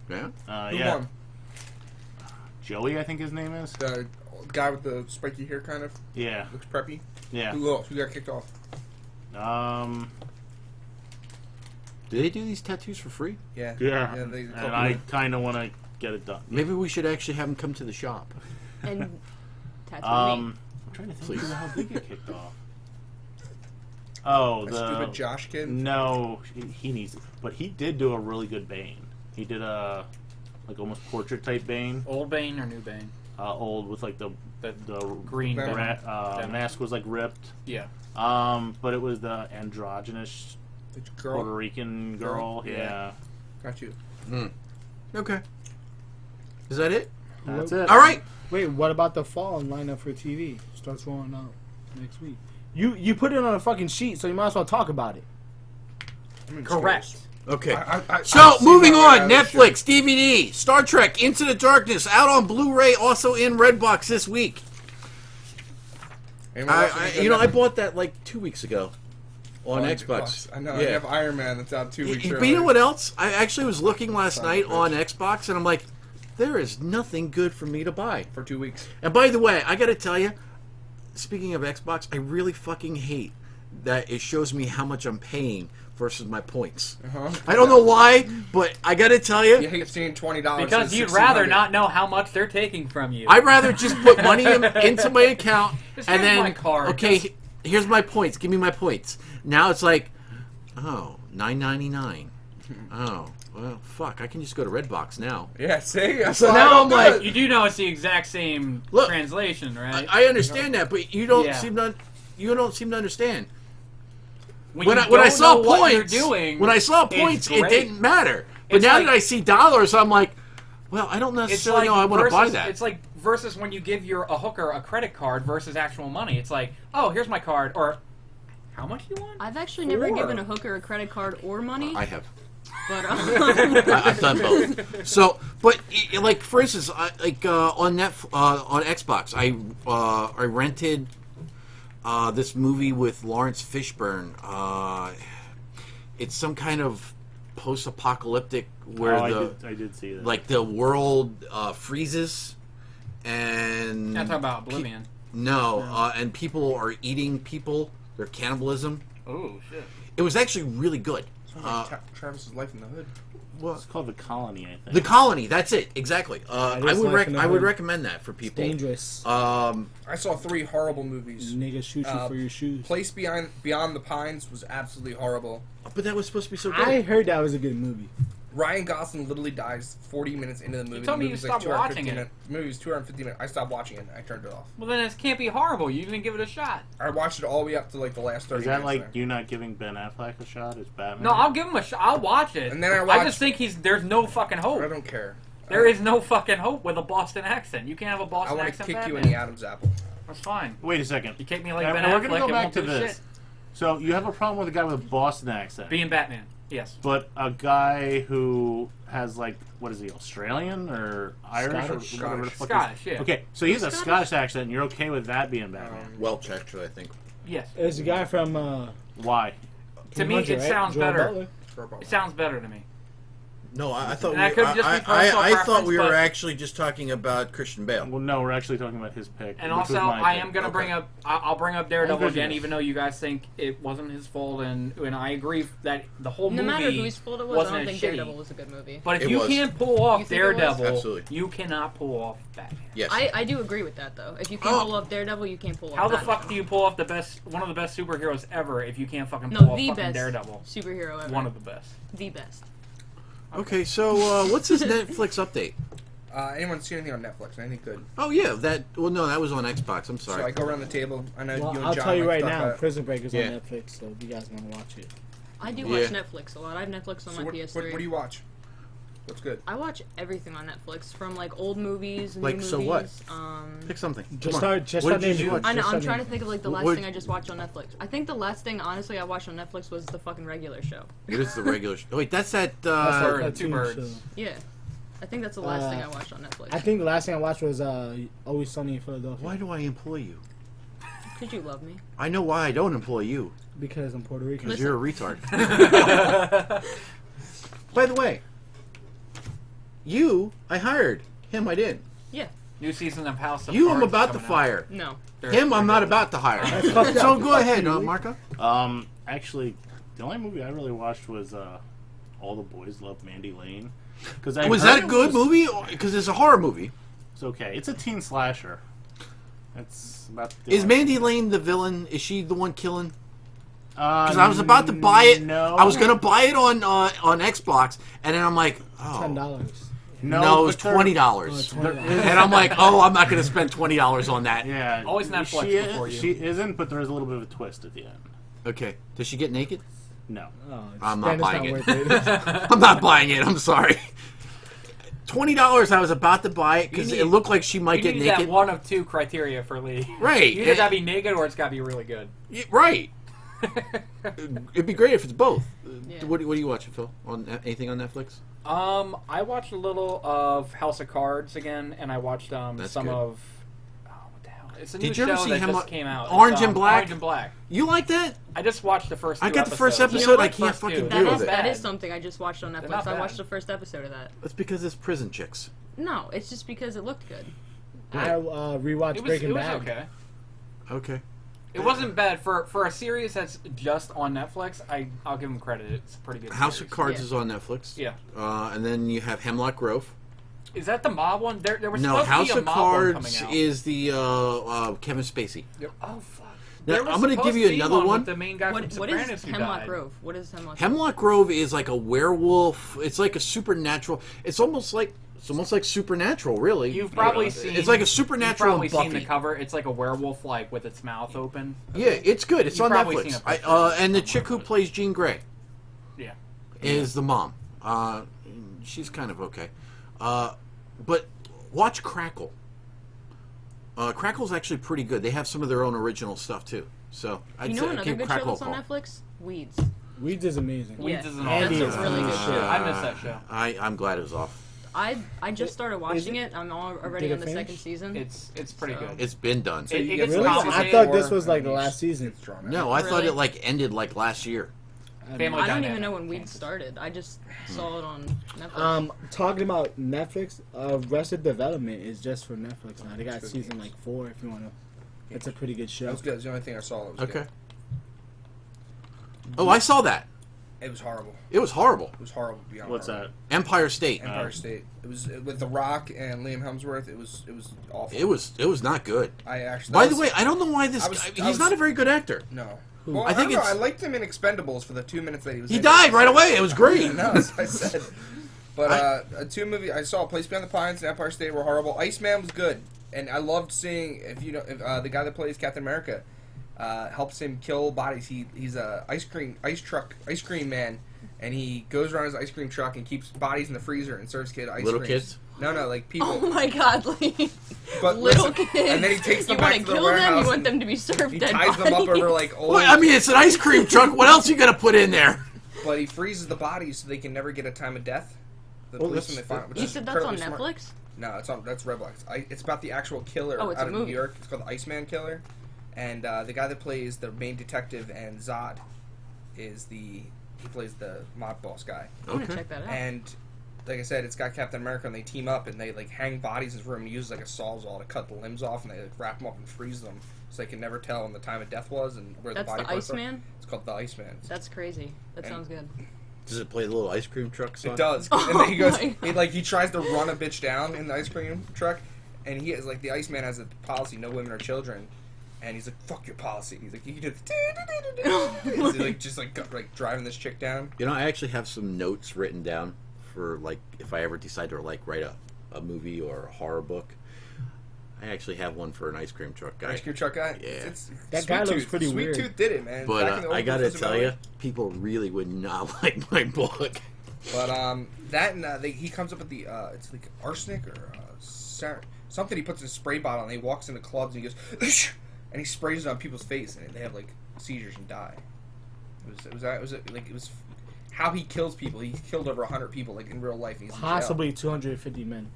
Yeah? Who Yeah. won? Joey, I think his name is. The guy with the spiky hair, kind of Yeah, looks preppy. yeah. Who lost? Who got kicked off? Do they do these tattoos for free? Yeah. Yeah. they And I kind of want to get it done. Maybe we should actually have them come to the shop. And tattoo me. I'm trying to think Please. of how they get kicked off. Oh, that the stupid Josh kid. No, he needs it. But he did do a really good Bane. He did a like almost portrait type Bane, Old Bane or New Bane? old with like the Green Venom. Bane. rat, mask was like ripped. Yeah. But it was the androgynous The girl. Puerto Rican girl. Girl? Yeah, Got you. Okay. Is that it? that's it. All right. Wait, what about the fall lineup for TV? Starts rolling out next week. You put it on a fucking sheet, so you might as well talk about it. I'm in Correct. schools. Okay. I So, see moving my way on, out of this Netflix, DVD, Star Trek, Into the Darkness, out on Blu-ray, also in Redbox this week. shit. Anyone else any good I Netflix? bought that like 2 weeks ago on Xbox. I know. I Yeah. have Iron Man that's out 2 weeks. But you know what else? I actually was looking last night on Xbox, and I'm like, there is nothing good for me to buy. For 2 weeks. And by the way, I got to tell you, speaking of Xbox, I really fucking hate that it shows me how much I'm paying versus my points. Uh-huh. I don't know why, but I got to tell You you, hate seeing $20. Because and you'd rather $1,600. not know how much they're taking from you. I'd rather just put money into my account Just and here's then, my card. okay, Just- here's my points. Give me my points. Now it's like, oh, $9.99. Oh, well, fuck. I can just go to Redbox now. Yeah, see? That's So why now I don't I'm do like- it. You do know it's the exact same Look, translation, right? I understand that, but you don't Yeah. seem to. You don't seem to understand. when When you I don't saw know what you're points, doing, when I saw it's points, it great. didn't matter. But It's now like- that I see dollars, I'm like, well, I don't it's necessarily like know I want to buy versus- that. It's like versus when you give a hooker a credit card versus actual money. It's like, oh, here's my card, or How much do you want? I've actually never given a hooker a credit card or money. I have. But I've done both. So, but like for instance, on Xbox, I rented this movie with Lawrence Fishburne. It's some kind of post-apocalyptic where I did see that. like the world freezes and You're not talking about Oblivion. and people are eating people. They're cannibalism. Oh shit. It was actually really good. Sounds like Travis's Life in the Hood. It's called The Colony, I think. The Colony, that's it, exactly. It I is would Life in the I would Hood. recommend that for It's people. dangerous. I saw 3 horrible movies. Niggas shoot you for your shoes. Place Beyond the Pines was absolutely horrible. But that was supposed to be so good. I heard that was a good movie. Ryan Gosling literally dies 40 minutes into the movie. told the me you movie's stopped 250 watching it. minutes. The movie's 250 minutes. I stopped watching it. I turned it off. Well, then it can't be horrible. You didn't give it a shot. I watched it all the way up to like the last 30 Is that minutes. like there. you not giving Ben Affleck a shot as Batman? No, I'll give him a shot. I'll watch it. And then I I watched- just think there's no fucking I hope. don't care. There is no fucking hope with a Boston accent. You can't have a I Boston want to accent. kick you in Batman. the Adam's apple. That's fine. Wait a second. You kick me like And Ben we're Affleck, gonna go it back won't to do this. shit. So you have a problem with a guy with a Boston accent, Being Batman. Yes. but a guy who has like what is he, Australian or Irish Scottish. or whatever the fuck? Scottish, yeah. Okay, so he has a Scottish? Scottish accent, and you're okay with that being Batman? Welch, actually, I think. Yes. There's a guy from Why? To me, 200, it right? sounds Joel better. Butler. It sounds better to me. No, I thought And that could just be personal I thought preference, we were but- actually just talking about Christian Bale. Well, no, we're actually talking about his pick. And which was also, my I pick. am going to Okay. bring up. I'll bring up Daredevil good, again, yes. even though you guys think it wasn't his fault, and I agree that the whole no movie matter whose fault it was, I wasn't don't as think shitty. Daredevil was a good movie. But if It you was. can't pull You off think it was? Daredevil, Absolutely. you cannot pull off Batman. Yes. I do agree with that though. If you can't Oh. pull off Daredevil, you can't pull off. How the Batman. fuck do you pull off one of the best superheroes ever if you can't fucking No, pull off the fucking best Daredevil? superhero ever. One of the best. The best. Okay, so what's his Netflix update? Anyone seen anything on Netflix? Anything good? Oh yeah, that. Well, no, that was on Xbox. I'm So I sorry. go around the table. I know Well, you and I'll John tell you like right to talk now, about- Prison Break is Yeah. on Netflix, so if you guys want to watch it. I do Yeah. watch Netflix a lot. I have Netflix on So my what, PS3. what do you watch? What's good? I watch everything on Netflix, from like old movies, new Like, movies. so what? Pick something. Just Come on. start. Just What start did naming you ones. watch? I know. Just I'm start trying to naming. think of like the last What- thing I just watched on Netflix. I think the last thing, honestly, I watched on Netflix was the fucking regular show. What is the regular? Oh, wait, that's that. That's Bird, a Two cartoon Birds. show. Yeah, I think that's the last thing I watched on Netflix. I think the last thing I watched was Always Sunny in Philadelphia. Why do I employ you? Could you love me? I know why I don't employ you. Because I'm Puerto Rican. Because you're a retard. By the way, you I hired. Him I didn't. Yeah. New season of House of You Cards I'm about is to coming out. fire. No. Him I'm not about to hire. fucked So up. go ahead, Marco. Actually, the only movie I really watched was All the Boys Love Mandy Lane. Because Was that a good movie? Because it's a horror movie. It's okay. It's a teen slasher. That's about. Is Mandy Lane the villain? Is she the one killing? Because Because I was about to buy it. No, I was gonna buy it on Xbox, and then I'm like, oh, $10. no, it was but they're- $20. $20. And I'm like, oh, I'm not gonna spend $20 on that. Yeah, Always Netflix she before you. She isn't, but there is a little bit of a twist at the end. Okay, does she get naked? No. Oh, I'm not then it's buying it. worth it. I'm not buying it. I'm sorry. $20. I was about to buy it because You it need- looked like she might You get need naked. that one of two criteria for Lee. Right. You either gotta be naked or it's gotta be really good. Yeah, right. It'd be great if it's both. Yeah. What are you watching, Phil? On anything on Netflix? I watched a little of House of Cards again, and I watched That's some good. of. Oh, what the hell? It's a Did new you ever show see that Hemlock- just came out. Orange It's, and Black? Orange and Black. You like that? I just watched the first. I two got the first episodes. episode. You know I what? can't First fucking two. deal That with is, it. that bad. is something I just watched on They're Netflix. not I bad. watched the first episode of that. That's because it's prison chicks. No, it's just because it looked good. I rewatched It Breaking was Bad. okay. Okay. It wasn't bad for a series that's just on Netflix. I'll give them credit. It's a pretty good. House series. of Cards Yeah. is on Netflix. Yeah. And then you have Hemlock Grove. Is that the mob one? There was No, supposed House to be a of mob one Cards coming out. is the Kevin Spacey. Oh fuck. Now, There was I'm gonna supposed give you to be another one. with the main guy What, from what Sopranos is who Hemlock died. Grove? What is Hemlock Grove? Hemlock Grove is like a werewolf. It's like a supernatural. It's almost like Supernatural, really. You've probably seen. It's like a You've Supernatural probably seen Buffy. the cover. It's like a werewolf, like with its mouth open. Yeah, it's good. It's You've on probably Netflix. seen a picture. And the chick who plays Jean Grey Yeah. is the mom. She's kind of okay. But watch Crackle. Crackle's actually pretty good. They have some of their own original stuff too. So I'd You say know I'd another give good show Crackle a that's on call. Netflix? Weeds. Weeds is amazing. Weeds Yeah. is an Andy awesome is show. really good show. I miss that show. I'm glad it was off. I just started watching it. I'm already Did it on the finish? second season. It's pretty So- good. It's been done. It you gets get Really? I complicated. thought this was like the last season. It's drama. No, I thought Really? it like ended like last year. Family I don't Dynamic. even know when Weeds started. I just saw it on Netflix. Talking about Netflix, Arrested Development is just for Netflix now. They got Good season games. like 4 if you want to. It's a pretty good show. That was good. That's the only thing I saw. That was Okay. good. Oh, I saw that. It was horrible. It was horrible. It was horrible beyond What's horrible. that? Empire State. Empire State. It was with The Rock and Liam Hemsworth. It was awful. It was not good. I actually. By that the was- way, I don't know why this I was- guy. I He's was- not a very good actor. No. Who? Well, I think I don't know. I it's- liked him in Expendables for the 2 minutes that he was. He in died it. right away. It was great. No, that's what I said. But two movies I saw, Place Beyond the Pines and Empire State were horrible. Iceman was good, and I loved seeing if the guy that plays Captain America helps him kill bodies. He's a ice cream man, and he goes around his ice cream truck and keeps bodies in the freezer and serves kids ice Little cream. kids? No, like people. Oh my god, Lee. But Little listen, kids. and then he takes them you back want to the kill them? warehouse You want and them to be served He dead ties them up bodies? over like old. Well, I mean, it's an ice cream truck. What else you got to put in there? But he freezes the bodies so they can never get a time of death. The Oh, policeman that's- they find, which You is said that's on incredibly smart. Netflix? No, that's Redbox. It's about the actual killer Oh, it's a out of New movie. York. It's called the Iceman Killer, and the guy that plays the main detective and Zod he plays the mob boss guy. I'm gonna Okay. check that out. And like I said, it's got Captain America, and they team up and they like hang bodies in his room and use like a sawzall to cut the limbs off, and they like, wrap them up and freeze them so they can never tell when the time of death was and where That's the body the parts are. Iceman? It's called the Iceman. That's crazy. That And- sounds good. Does it play the little ice cream truck song? It does. Oh And then he goes, my he tries to run a bitch down in the ice cream truck, and he is like, the Iceman has a policy, no women or children, and he's like, fuck your policy. He's like, you can do the he's like, just like driving this chick down. You know, I actually have some notes written down for like if I ever decide to like write a movie or a horror book. I actually have one for an ice cream truck guy. Ice cream truck guy. Yeah. That Sweet guy looks Tooth. pretty Sweet weird. Tooth did it, man. Back in But the old I gotta Professor tell Bell. you, people really would not like my book. But that and he comes up with the it's like arsenic or something he puts in a spray bottle, and he walks into clubs and he goes and he sprays it on people's face, and they have like seizures and die. It was how he kills people. He killed over 100 people like in real life. And he's in jail. Possibly 250 men.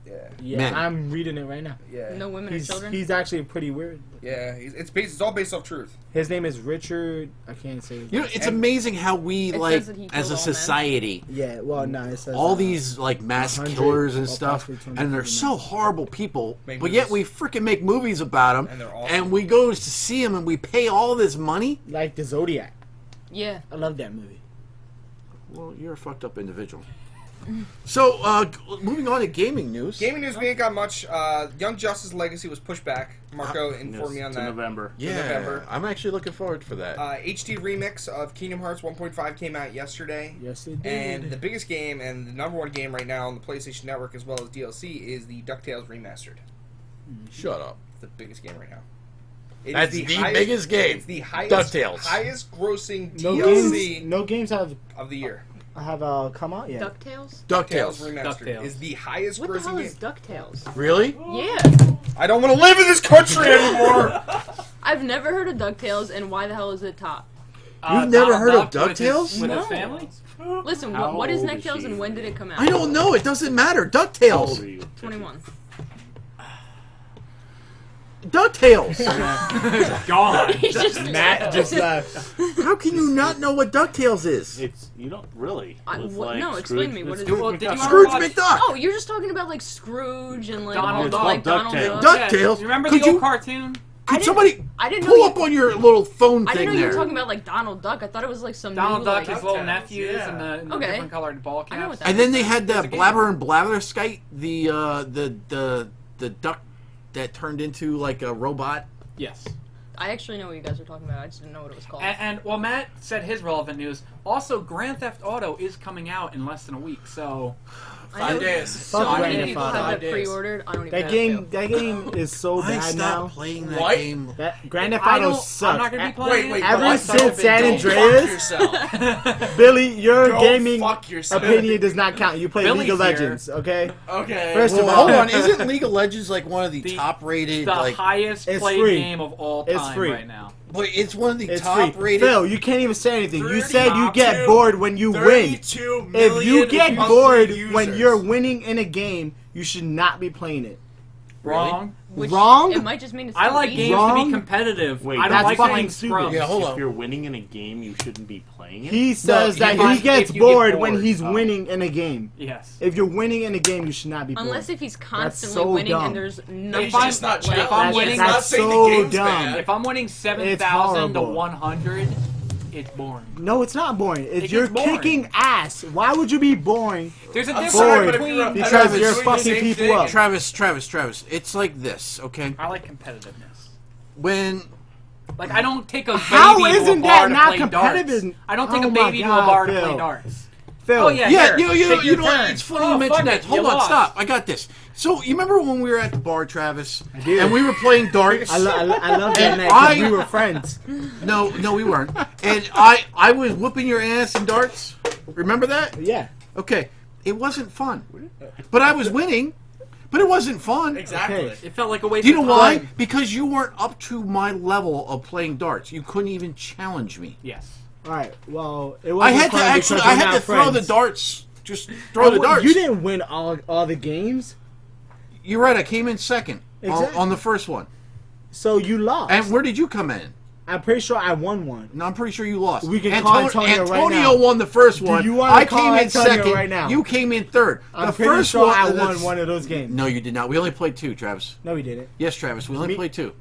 Yeah. Yeah, Men. I'm reading it right now. Yeah. No women or He's, children? he's actually pretty weird. Yeah. It's all based off truth. His name is Richard. I can't say. His You know, name. it's amazing how we It like says that he as killed a all men. society. Yeah, well, no, it says All these like mass 100 killers and or stuff, possibly and they're 250 so men. horrible people, Make but yet we movies. freaking make movies about them, And they're awesome. and we go to see them, and we pay all this money. like the Zodiac. Yeah. I love that movie. Well, you're a fucked up individual. So, moving on to gaming news. Gaming news, we ain't got much. Young Justice Legacy was pushed back. Marco informed me on to that. November. Yeah, November. I'm actually looking forward for that. HD remix of Kingdom Hearts 1.5 came out yesterday. Yes, it did. And the biggest game and the number one game right now on the PlayStation Network as well as DLC is the DuckTales Remastered. Shut up. It's the biggest game right now. It That's is the biggest game. It's the highest grossing no DLC games. No games have of the year. come out yet. DuckTales? DuckTales. Remastered DuckTales. is the highest What the hell grossing is game. DuckTales? Really? Yeah. I don't want to live in this country anymore. I've never heard of DuckTales, and why the hell is it top? You've never heard of Duck with his- DuckTales? With No. his family? Listen, How what is old is DuckTales she? and when did it come out? I don't know. It doesn't matter. How old DuckTales. are you? 21. DuckTales. Gone. He's just Matt just left. How can you not know what DuckTales is? It's you don't really. With, no, explain to me, what is Scrooge it? Well, did you McDuck. ever Scrooge watch- McDuck. Oh, you're just talking about like Scrooge and like Donald all- Duck. like Donald DuckTales. Duck. DuckTales. You remember Could the old you- cartoon? Could somebody I didn't know pull you- up on your little phone I thing didn't know you there? were talking about like Donald Duck. I thought it was like some Donald new, Duck, like, his little DuckTales, nephews, yeah. and the Okay. different colored ball caps. I know what that And then they had It's the a game. Blabber and Blatherskite, the duck that turned into like a robot. Yes. I actually know what you guys are talking about. I just didn't know what it was called. And well, Matt said his relevant news. Also, Grand Theft Auto is coming out in less than a week, so I know 5 days. Fuck so Grand many Theft people Auto. have 5 that days. pre-ordered. I don't even That have game, it. that game is so I bad stopped now. playing that What? game. That Grand Theft I Auto don't. I'm sucks. not gonna be playing Wait, it. Ever what? since San Go Andreas- fuck yourself. Billy, your Go gaming fuck yourself. opinion does not count. You play Billy's League of here. Legends, okay? Okay. First of Well, all- hold on. Isn't League of Legends like one of the The- top-rated? The Like, highest It's played free. game of all It's time free. right now. but it's one of the It's free. top-rated. Phil, you can't even say anything. You 30 said you top get two, bored when you win. 32 If you million get monthly bored users. when you're winning in a game, you should not be playing it. Wrong. Which Wrong? It might just mean it's I too like easy. games to Wrong? be competitive. Wait, I don't that's like fucking playing stupid. scrubs. Yeah, hold If on. you're winning in a game, you shouldn't be playing it. He says No, that if he gets you get bored bored. when he's Oh. winning in a game. Yes. If you're winning in a game, you should not be bored. Unless if he's constantly so winning dumb. and there's no. He's just not if I'm challenged. winning- He's not That's saying so the game's dumb. bad. If I'm winning 7,000 to horrible. 100, it's boring. No, it's not boring. If It you're gets boring. kicking ass, why would you be boring? There's a I'm difference sorry, but if between. you're a Because competitor you're doing the fucking same people thing, up. Travis. It's like this, okay? I like competitiveness. When Like I don't take a baby How to a isn't bar that to not play darts. competitive? I don't take Oh a my baby to a God, bar to Phil. play darts. Phil, Oh yeah, yeah, here, you take your know what? turn. It's funny Oh, you mention fuck that. it, Hold you on, lost. stop. I got this. So you remember when we were at the bar, Travis, do. and we were playing darts? I love that And night 'cause I- we were friends. No, we weren't. And I was whooping your ass in darts. Remember that? Yeah. Okay. It wasn't fun, but I was winning. But it wasn't fun. Exactly. Okay. It felt like a waste. Do you know of why? time. Because you weren't up to my level of playing darts. You couldn't even challenge me. Yes. All right. Well, it I wasn't had to fun actually. because I we're had not to throw the friends. darts. Just throw the darts. You didn't win all the games, You're right. I came in second Exactly. on the first one. so you lost. And where did you come in? I'm pretty sure I won one. No, I'm pretty sure you lost. We can call Antonio right now. won the first one. you wanna I call came in Antonio second. right now? You came in third. I'm the pretty first sure one. I that's- won one of those games. No, you did not. We only played two, Travis. No, we didn't. Yes, Travis. We only Me- played two.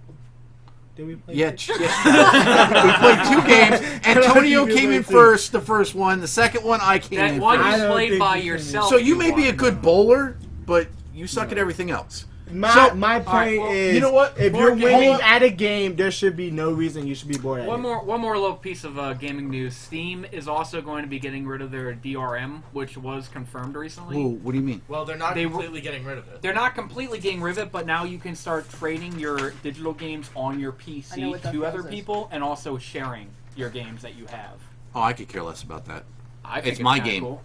Did we play? Yeah, we played two games. Antonio You came in played two. first. The first one. The second one, I came That in. one first. I you don't played think by you can- yourself. So you may be a won. good bowler, but you suck at everything else. My So- my point well, is, you know what? if More you're game- winning hold on. at a game, there should be no reason you should be bored at One it. more little piece of gaming news. Steam is also going to be getting rid of their DRM, which was confirmed recently. Ooh, what do you mean? Well, they're not They- completely getting rid of it. They're not completely getting rid of it, but now you can start trading your digital games on your I know PC what that to other process is. people, and also sharing your games that you have. Oh, I could care less about that. I think It's my kinda game. Cool.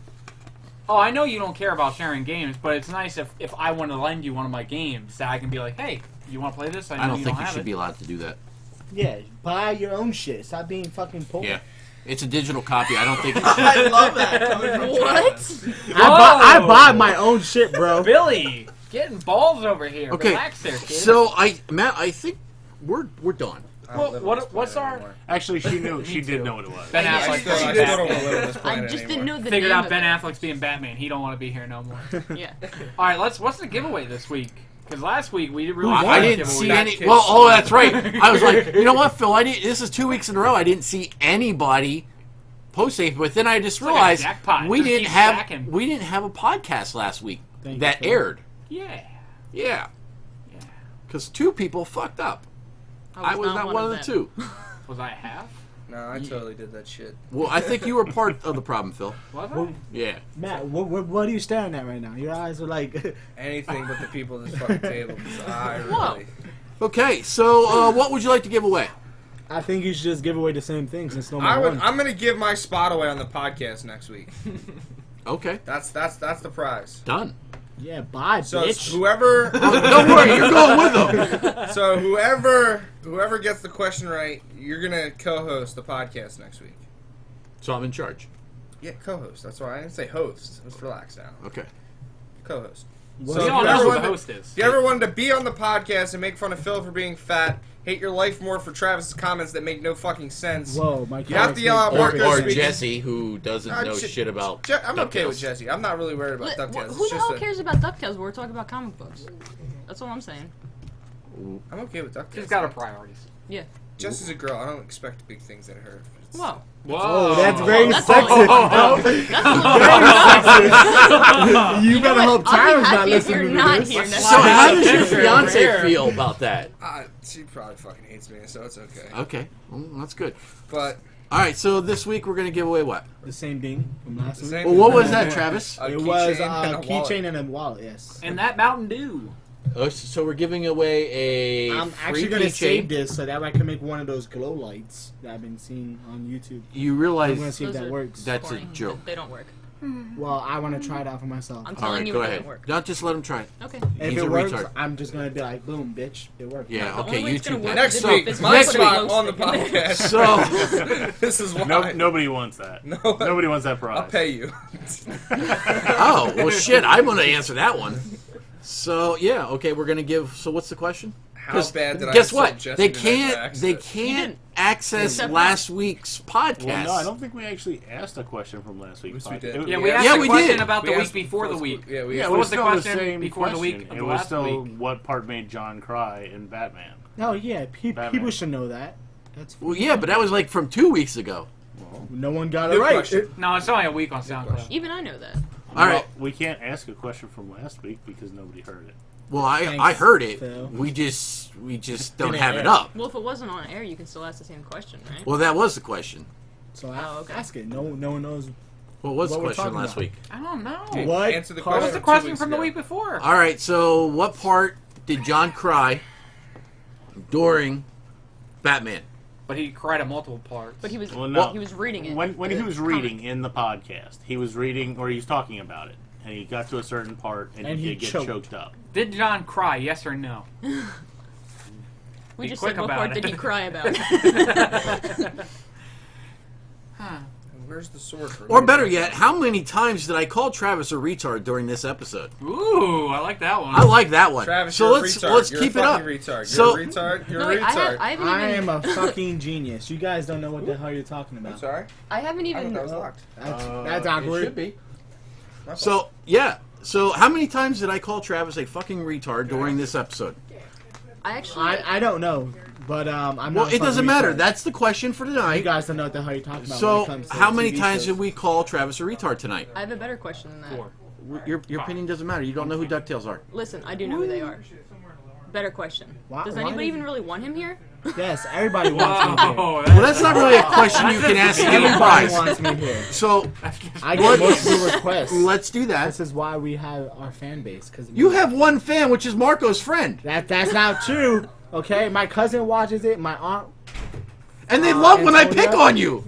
Oh, I know you don't care about sharing games, but it's nice if I want to lend you one of my games that I can be like, hey, you want to play this? I don't think you have should it. be allowed to do that. Yeah, buy your own shit. Stop being fucking poor. Yeah. It's a digital copy. I don't think you should. I love that. Coming from What? Travis. I Whoa! buy my own shit, bro. Billy, getting balls over here. Okay. Relax there, kid. So Matt, I think we're done. I don't Well, live what- on this what's planet our- anymore. Actually, she knew. Me She too. did know what it was. Ben I Affleck still being don't live on Batman. this I planet just didn't anymore. know the Figured name out of Ben it. Affleck's being Batman. He don't want to be here no more. Yeah. All right, what's the giveaway this week? Because last week we really I didn't give see away any. that Well, kid. oh, that's right. I was like, you know what, Phil? I didn't. This is 2 weeks in a row. I didn't see anybody post it, but then I just like a realized jackpot. we Just didn't keep have stacking. we didn't have a podcast last week Thank you, that Phil. aired. Yeah. Yeah, Yeah. because two people fucked up. I was not one of the them. two. Was I half? No, I totally did that shit. Well, I think you were part of the problem, Phil. Was I? Well, Yeah. Matt, what are you staring at right now? Your eyes are like. Anything but the people at this fucking table. 'cause I Whoa. really. Okay, so what would you like to give away? I think you should just give away the same thing since no I one would. won. I'm gonna give my spot away on the podcast next week. Okay, That's the prize. done. Yeah, bye, So bitch. whoever, Don't worry, you're going with them. so whoever gets the question right, you're gonna co-host the podcast next week. So I'm in charge. Yeah, co-host. That's why I didn't say host. Let's relax now. Okay. Co-host. What- We if all you know ever who the wanted- host is. If you ever wanted to be on the podcast and make fun of Phil for being fat, hate your life more for Travis's comments that make no fucking sense. Whoa, my You have to yell out Or, Marcos or speaking. Jesse, who doesn't know shit- shit about. I'm okay with DuckTales. Jesse. I'm not really worried about Li- DuckTales. Who It's the just hell cares about DuckTales? We're talking about comic books. That's all I'm saying. I'm okay with DuckTales. She's got her priorities. Yeah. Jesse's a girl. I don't expect big things out of her. It's- Whoa. Whoa. Oh, that's very That's sexist. That's a little nuts. You better hope I'll be Tyler's not happy if listening you're to not this. here next So week. how does your Dexter fiance over here. feel about that? She probably fucking hates me, so it's okay. Okay, well, that's good. But All right, so this week we're going to give away what? The same thing from last week. Well, what was that, Travis? It was a keychain and a wallet, yes. And that Mountain Dew. Oh, so we're giving away a I'm free actually going to save keychain. this so that way I can make one of those glow lights that I've been seeing on YouTube. You I'm realize going to see if Those that are works. that's a boring. joke. They don't work. Well, I want to try it out for myself. I'm All telling right, you go it ahead. doesn't work. Don't just let him try it. Okay. If He's it a works, retard. I'm just going to be like, boom, bitch, it worked. Yeah, The okay, only way it's gonna YouTube. work Next is week, if my Next spot week. on the podcast. So, This is why. Nobody wants that. No. Nobody wants that prize. I'll pay you. oh, well, shit, I'm going to answer that one. So, yeah, okay, we're going to give, so what's the question? How bad did I Guess insult what? Jesse They tonight by can't. They accident? can't access Except last week's podcast. Well, no, I don't think we actually asked a question from last week. Yes, we did. Yeah, Yeah, we asked yeah, a we question did. about the We week asked before the first- week. Yeah, we Yeah, asked- it What was was the still question same before the week question. of It the was last still week? what part made John cry in Batman. Oh, yeah, Batman. people should know that. That's Well, yeah, but that was like from 2 weeks ago. No one got it Good right. question. No, it's only a week on SoundCloud. Even I know that. All right. Well, we can't ask a question from last week because nobody heard it. Well, I Thanks, heard it. Phil. We just don't Didn't have it air. up. Well, if it wasn't on air, you can still ask the same question, right? Well, that was the question. So Oh, okay. ask it. No one knows. What was What the we're question talking last about. week? I don't know. Hey, What? Answer the What What question. was the 2 question weeks from the ago. week before? All right. So, what part did John cry during Batman? But he cried at multiple parts. But he was Well, no. he was reading it. When he was Comic. reading in the podcast, he was reading or he was talking about it, and he got to a certain part and, And he he did get choked. choked up. Did John cry? Yes or no? We Be just quick said what about part it. did he cry about? Where's the sword for Or better yet, how many times did I call Travis a retard during this episode? Ooh, I like that one. I like that one. Travis, so you're let's a retard. let's You're keep a it up. fucking Retard. So- You're a retard. You're No, a wait, retard. I haven't I even. am a fucking genius. You guys don't know what the hell you're talking I'm about. sorry. I haven't I thought even. that was locked. That's It awkward. should be. My fault. So yeah. So how many times did I call Travis a fucking retard during this episode? I actually. I don't know, but I'm not. Well, a it doesn't fucking matter. retard. That's the question for You tonight. guys don't know what the hell you're talking about. when So it comes to how many TV times shows. did we call Travis a retard tonight? I have a better question than that. 4. Your opinion doesn't matter. You don't know who DuckTales are. Listen, I do know who they are. Better question. Why- Does why anybody did- even really want him here? Yes, everybody wants me here. Whoa, Well, that's not really a question you can ask in a Everybody prize. wants me here. So I get multiple requests. let's do that. This is why we have our fan base. Cause You have one fan, which is Marco's friend, that's not true. Okay, my cousin watches it. My aunt, and they love when I Antonia? pick on you.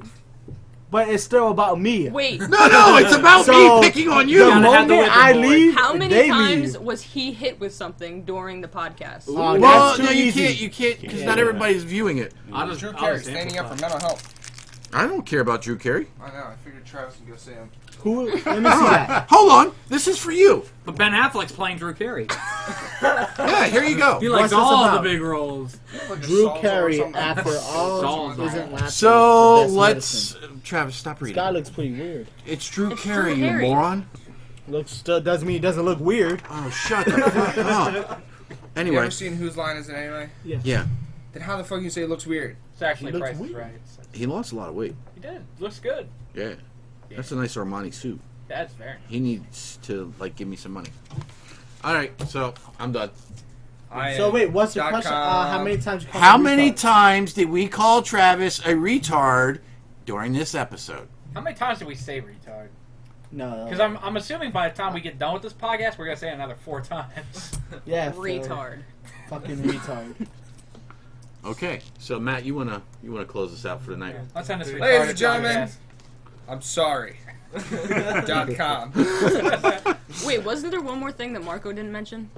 but it's still about me. Wait, No, it's about So, me picking on The you. gotta have the moment whipping I boy. leave, how many they times leave. was he hit with something during the podcast? Oh, Well, that's no, too you easy. can't, because Yeah. not everybody's viewing it. I'll just, Drew I'll Carey just standing up for amplify. mental health. I don't care about Drew Carey. I know. I figured Travis would go see him. Who? Let me see that. Hold on, this is for you. But Ben Affleck's playing Drew Carey. Yeah, here you go. He What's likes this all about? the big roles. Like a Drew Salzar or Carey something. after all Salzar. isn't laughing. So the best let's, medicine. Travis, stop This reading. guy looks pretty weird. It's Drew It's Carey, Drew you Carey. moron. Looks still doesn't mean he doesn't look weird. Oh, shut the fuck up. You Anyway, ever seen Whose Line Is It Anyway? yeah, Then how the fuck you say it looks weird? It's actually He looks Price is weird. Right. he lost a lot of weight. He did. Looks good. Yeah, that's a nice Armani suit. That's very. He needs to like give me some money. All right, so I'm done. So wait, what's the .com. question? How many times? You call How me many retard? times did we call Travis a retard during this episode? How many times did we say retard? No. Because I'm assuming by the time we get done with this podcast, we're gonna say it another 4 times. Yeah. Phil. Retard. Fucking retard. Okay, so Matt, you wanna close us out for the night? Let's end this. Ladies retarded and gentlemen. podcast. I'm sorry. .com. Wait, wasn't there one more thing that Marco didn't mention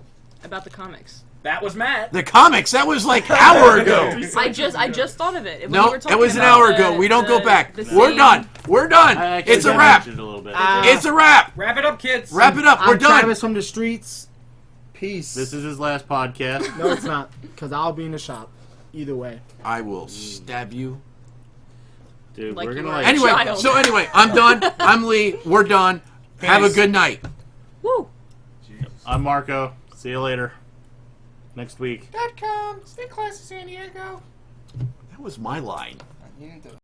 about the comics? That was Matt. The comics, that was like an hour ago. I just thought of it. When we No, were it talking was an about hour the- ago. We don't go the- back. the We're scene- done. We're done. I actually It's a did wrap. mention it a little bit. It's a wrap. Wrap it up, kids. Wrap it up. We're I'm done. Travis from the streets. Peace. This is his last podcast. No, it's not. Because I'll be in the shop. Either way. I will stab you. Dude, Like we're you gonna were like. Anyway, child. so anyway, I'm done. I'm Lee. We're done. Have a Peace. good night. Woo! I'm Marco. See you later. Next week. .com. Stay classy, San Diego. That was my line. You need to